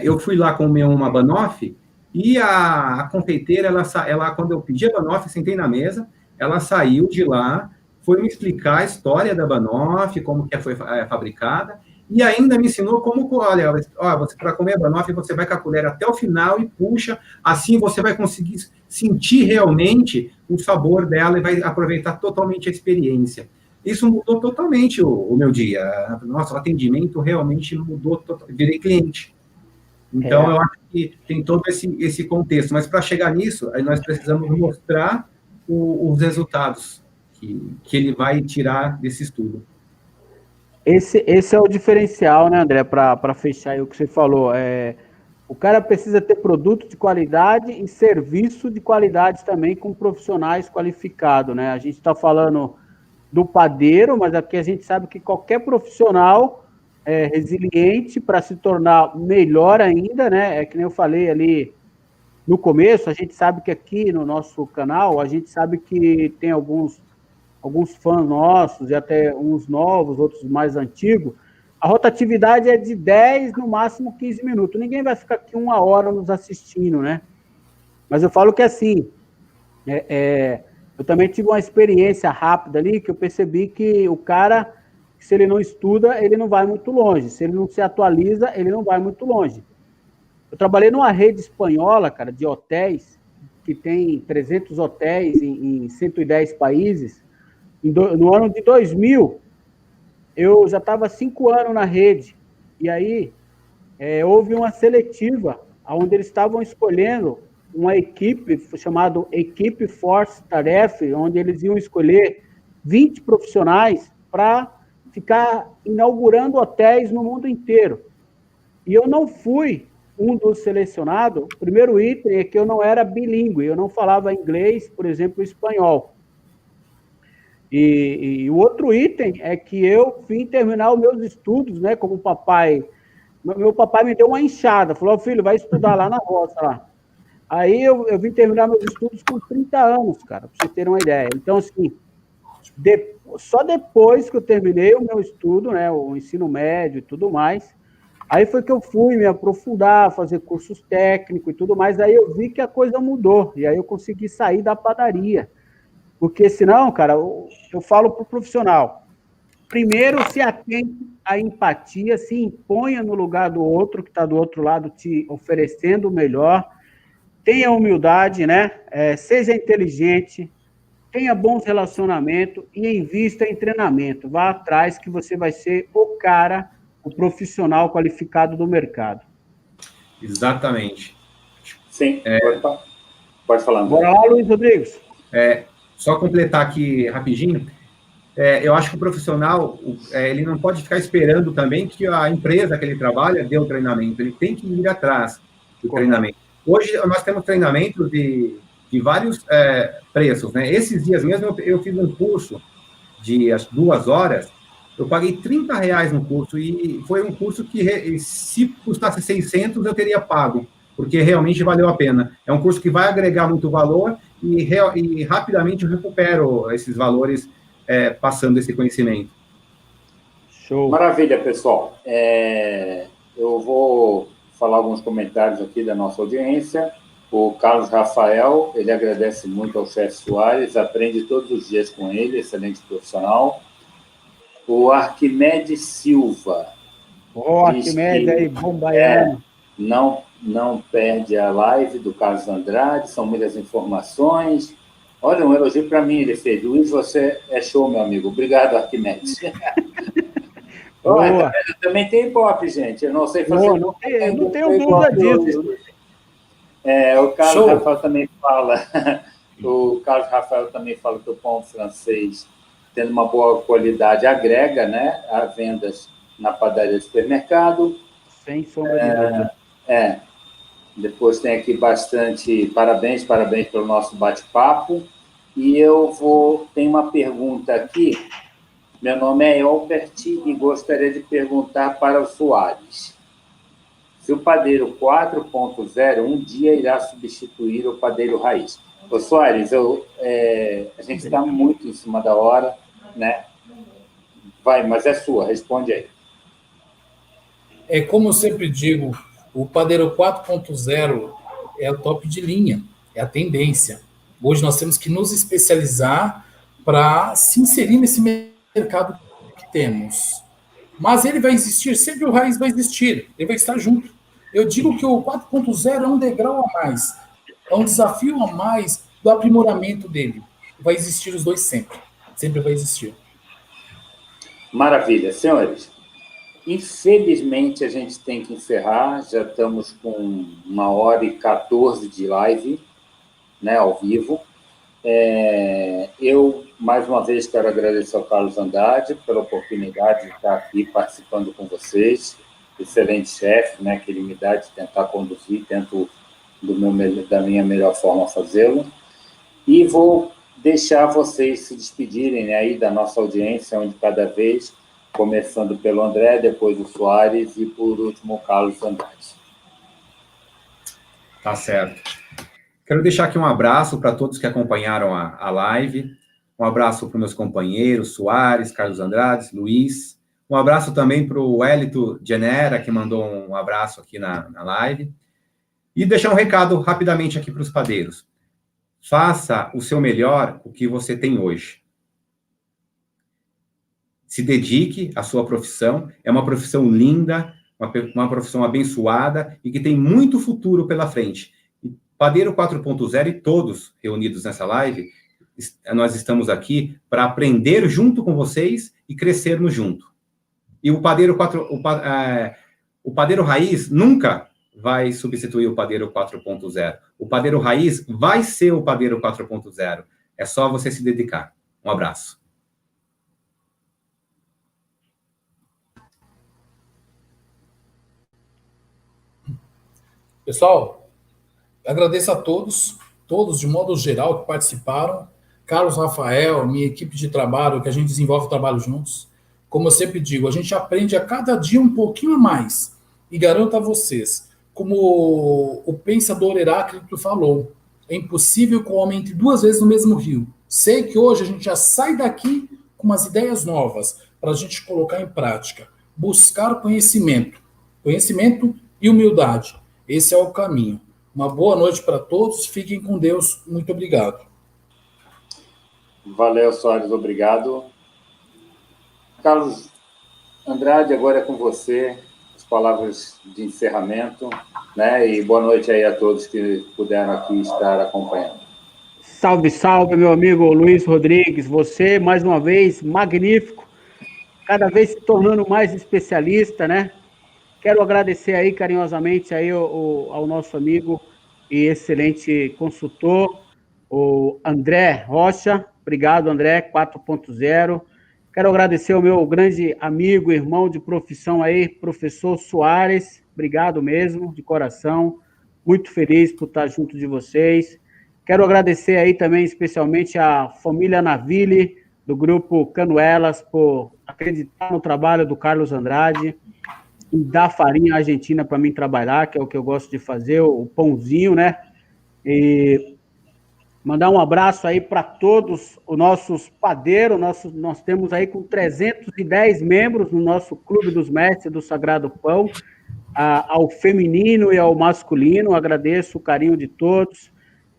Eu fui lá comer uma banoffee e a confeiteira, ela, quando eu pedi a banoffee, sentei na mesa, ela saiu de lá, foi me explicar a história da banoffee, como que foi fabricada, e ainda me ensinou como, olha, você para comer a banoffee, você vai com a colher até o final e puxa, assim você vai conseguir sentir realmente o sabor dela e vai aproveitar totalmente a experiência. Isso mudou totalmente o meu dia. Nossa, o atendimento realmente mudou, virei cliente. Então, eu acho que tem todo esse contexto. Mas para chegar nisso, aí nós precisamos mostrar os resultados que ele vai tirar desse estudo. Esse é o diferencial, né, André, para fechar aí o que você falou. O cara precisa ter produto de qualidade e serviço de qualidade também com profissionais qualificados, né? A gente está falando do padeiro, mas aqui a gente sabe que qualquer profissional é resiliente para se tornar melhor ainda, né? É que nem eu falei ali no começo, a gente sabe que aqui no nosso canal, a gente sabe que tem alguns fãs nossos e até uns novos, outros mais antigos. A rotatividade é de 10, no máximo 15 minutos. Ninguém vai ficar aqui 1 hora nos assistindo, né? Mas eu falo que assim, eu também tive uma experiência rápida ali, que eu percebi que o cara, se ele não estuda, ele não vai muito longe. Se ele não se atualiza, ele não vai muito longe. Eu trabalhei numa rede espanhola, cara, de hotéis, que tem 300 hotéis em 110 países, no ano de 2000, eu já estava 5 anos na rede, e aí houve uma seletiva, onde eles estavam escolhendo uma equipe chamada Equipe Force Tarefa, onde eles iam escolher 20 profissionais para ficar inaugurando hotéis no mundo inteiro. E eu não fui um dos selecionados. O primeiro item é que eu não era bilíngue, eu não falava inglês, por exemplo, espanhol. E o outro item é que eu vim terminar os meus estudos, né, como papai. Meu papai me deu uma enxada, falou, filho, vai estudar lá na roça, lá. Aí eu vim terminar meus estudos com 30 anos, cara, para vocês terem uma ideia. Então, assim, só depois que eu terminei o meu estudo, né, o ensino médio e tudo mais, aí foi que eu fui me aprofundar, fazer cursos técnicos e tudo mais, aí eu vi que a coisa mudou, e aí eu consegui sair da padaria. Porque senão, cara, eu falo para o profissional, primeiro se atente à empatia, se imponha no lugar do outro, que está do outro lado te oferecendo o melhor, tenha humildade, né? Seja inteligente, tenha bons relacionamentos e invista em treinamento. Vá atrás que você vai ser o cara, o profissional qualificado do mercado. Exatamente. Sim, pode falar. André. Bora lá, Luiz Rodrigues. Só completar aqui rapidinho, eu acho que o profissional, ele não pode ficar esperando também que a empresa que ele trabalha dê o treinamento, ele tem que ir atrás do treinamento. Hoje, nós temos treinamentos de vários preços, né? Esses dias mesmo, eu fiz um curso de 2 horas, eu paguei R$30 no curso, e foi um curso que, se custasse 600, eu teria pago, porque realmente valeu a pena. É um curso que vai agregar muito valor e rapidamente eu recupero esses valores passando esse conhecimento. Show. Maravilha, pessoal. Eu vou falar alguns comentários aqui da nossa audiência. O Carlos Rafael, ele agradece muito ao chefe Soares, aprende todos os dias com ele, excelente profissional. O Arquimedes Silva. Arquimedes aí, bom baiano. Não perde a live do Carlos Andrade, são muitas informações. Olha, um elogio para mim, ele fez. Luiz, você é show, meu amigo. Obrigado, Arquimedes. Também tem Ibope, gente. Eu não sei fazer... Não tenho dúvida disso. O Carlos Rafael também fala... O Carlos Rafael também fala que o pão francês, tendo uma boa qualidade, agrega, né, a vendas na padaria do supermercado. Sem sombra de dúvida. Depois tem aqui bastante parabéns pelo nosso bate-papo. E tem uma pergunta aqui. Meu nome é Elbert e gostaria de perguntar para o Soares. Se o padeiro 4.0 um dia irá substituir o padeiro raiz. Ô, Soares, a gente está muito em cima da hora, né? Vai, mas é sua, responde aí. Como eu sempre digo, o padeiro 4.0 é o top de linha, é a tendência. Hoje nós temos que nos especializar para se inserir nesse mercado que temos. Mas ele vai existir, sempre o raiz vai existir, ele vai estar junto. Eu digo que o 4.0 é um degrau a mais, é um desafio a mais do aprimoramento dele. Vai existir os dois sempre vai existir. Maravilha, senhores. Infelizmente, a gente tem que encerrar, já estamos com 1h14 de live, né, ao vivo. Eu, mais uma vez, quero agradecer ao Carlos Andrade pela oportunidade de estar aqui participando com vocês. Excelente chefe, né, que ele me dá de tentar conduzir, tento da minha melhor forma fazê-lo. E vou deixar vocês se despedirem, né, aí da nossa audiência, onde cada vez, começando pelo André, depois o Soares e, por último, o Carlos Andrade. Tá certo. Quero deixar aqui um abraço para todos que acompanharam a live, um abraço para os meus companheiros, Soares, Carlos Andrade, Luiz, um abraço também para o Wellington Genera, que mandou um abraço aqui na live, e deixar um recado rapidamente aqui para os padeiros. Faça o seu melhor, o que você tem hoje. Se dedique à sua profissão, é uma profissão linda, uma profissão abençoada e que tem muito futuro pela frente. Padeiro 4.0 e todos reunidos nessa live, nós estamos aqui para aprender junto com vocês e crescermos junto. E o padeiro raiz nunca vai substituir o padeiro 4.0. O padeiro raiz vai ser o padeiro 4.0. É só você se dedicar. Um abraço. Pessoal, agradeço a todos de modo geral que participaram. Carlos Rafael, minha equipe de trabalho, que a gente desenvolve o trabalho juntos. Como eu sempre digo, a gente aprende a cada dia um pouquinho a mais. E garanto a vocês, como o pensador Heráclito falou, é impossível que o homem entre duas vezes no mesmo rio. Sei que hoje a gente já sai daqui com umas ideias novas para a gente colocar em prática. Buscar conhecimento e humildade. Esse é o caminho. Uma boa noite para todos. Fiquem com Deus. Muito obrigado. Valeu, Soares. Obrigado. Carlos Andrade, agora é com você. As palavras de encerramento, né? E boa noite aí a todos que puderam aqui estar acompanhando. Salve, salve, meu amigo Luiz Rodrigues. Você, mais uma vez, magnífico. Cada vez se tornando mais especialista, né? Quero agradecer aí carinhosamente aí ao nosso amigo e excelente consultor, o André Rocha. Obrigado, André, 4.0. Quero agradecer ao meu grande amigo, irmão de profissão aí, professor Soares. Obrigado mesmo, de coração. Muito feliz por estar junto de vocês. Quero agradecer aí também especialmente a família Naville, do grupo Canuelas, por acreditar no trabalho do Carlos Andrade e dar farinha argentina para mim trabalhar, que é o que eu gosto de fazer, o pãozinho, né? E mandar um abraço aí para todos os nossos padeiros. Nós temos aí com 310 membros no nosso Clube dos Mestres do Sagrado Pão, ao feminino e ao masculino. Agradeço o carinho de todos.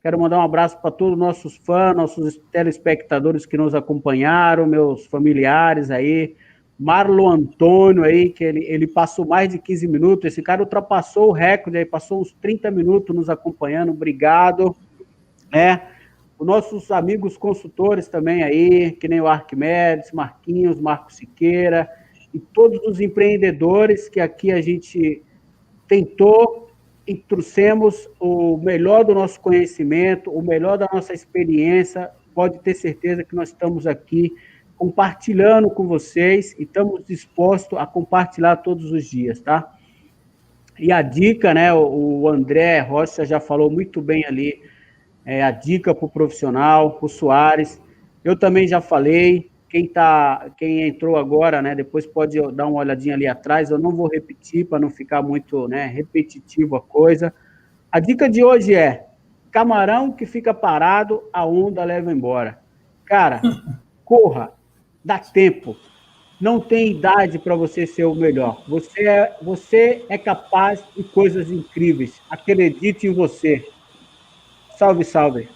Quero mandar um abraço para todos os nossos fãs, nossos telespectadores que nos acompanharam, meus familiares aí, Marlon Antônio aí, que ele passou mais de 15 minutos, esse cara ultrapassou o recorde, aí passou uns 30 minutos nos acompanhando, obrigado. Os nossos amigos consultores também aí, que nem o Arquimedes, Marquinhos, Marco Siqueira, e todos os empreendedores que aqui a gente tentou e trouxemos o melhor do nosso conhecimento, o melhor da nossa experiência. Pode ter certeza que nós estamos aqui compartilhando com vocês e estamos dispostos a compartilhar todos os dias, tá? E a dica, né, o André Rocha já falou muito bem ali, a dica para o profissional, para o Soares. Eu também já falei, quem entrou agora, né, depois pode dar uma olhadinha ali atrás, eu não vou repetir para não ficar muito, né, repetitivo a coisa. A dica de hoje é: camarão que fica parado, a onda leva embora. Cara, corra, dá tempo. Não tem idade para você ser o melhor. Você é capaz de coisas incríveis. Acredite em você. Salve, salve.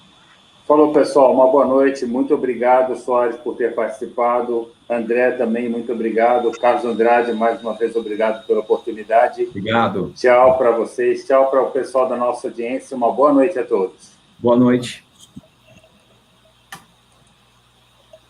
Falou, pessoal. Uma boa noite. Muito obrigado, Soares, por ter participado. André também, muito obrigado. Carlos Andrade, mais uma vez, obrigado pela oportunidade. Obrigado. Tchau para vocês. Tchau para o pessoal da nossa audiência. Uma boa noite a todos. Boa noite.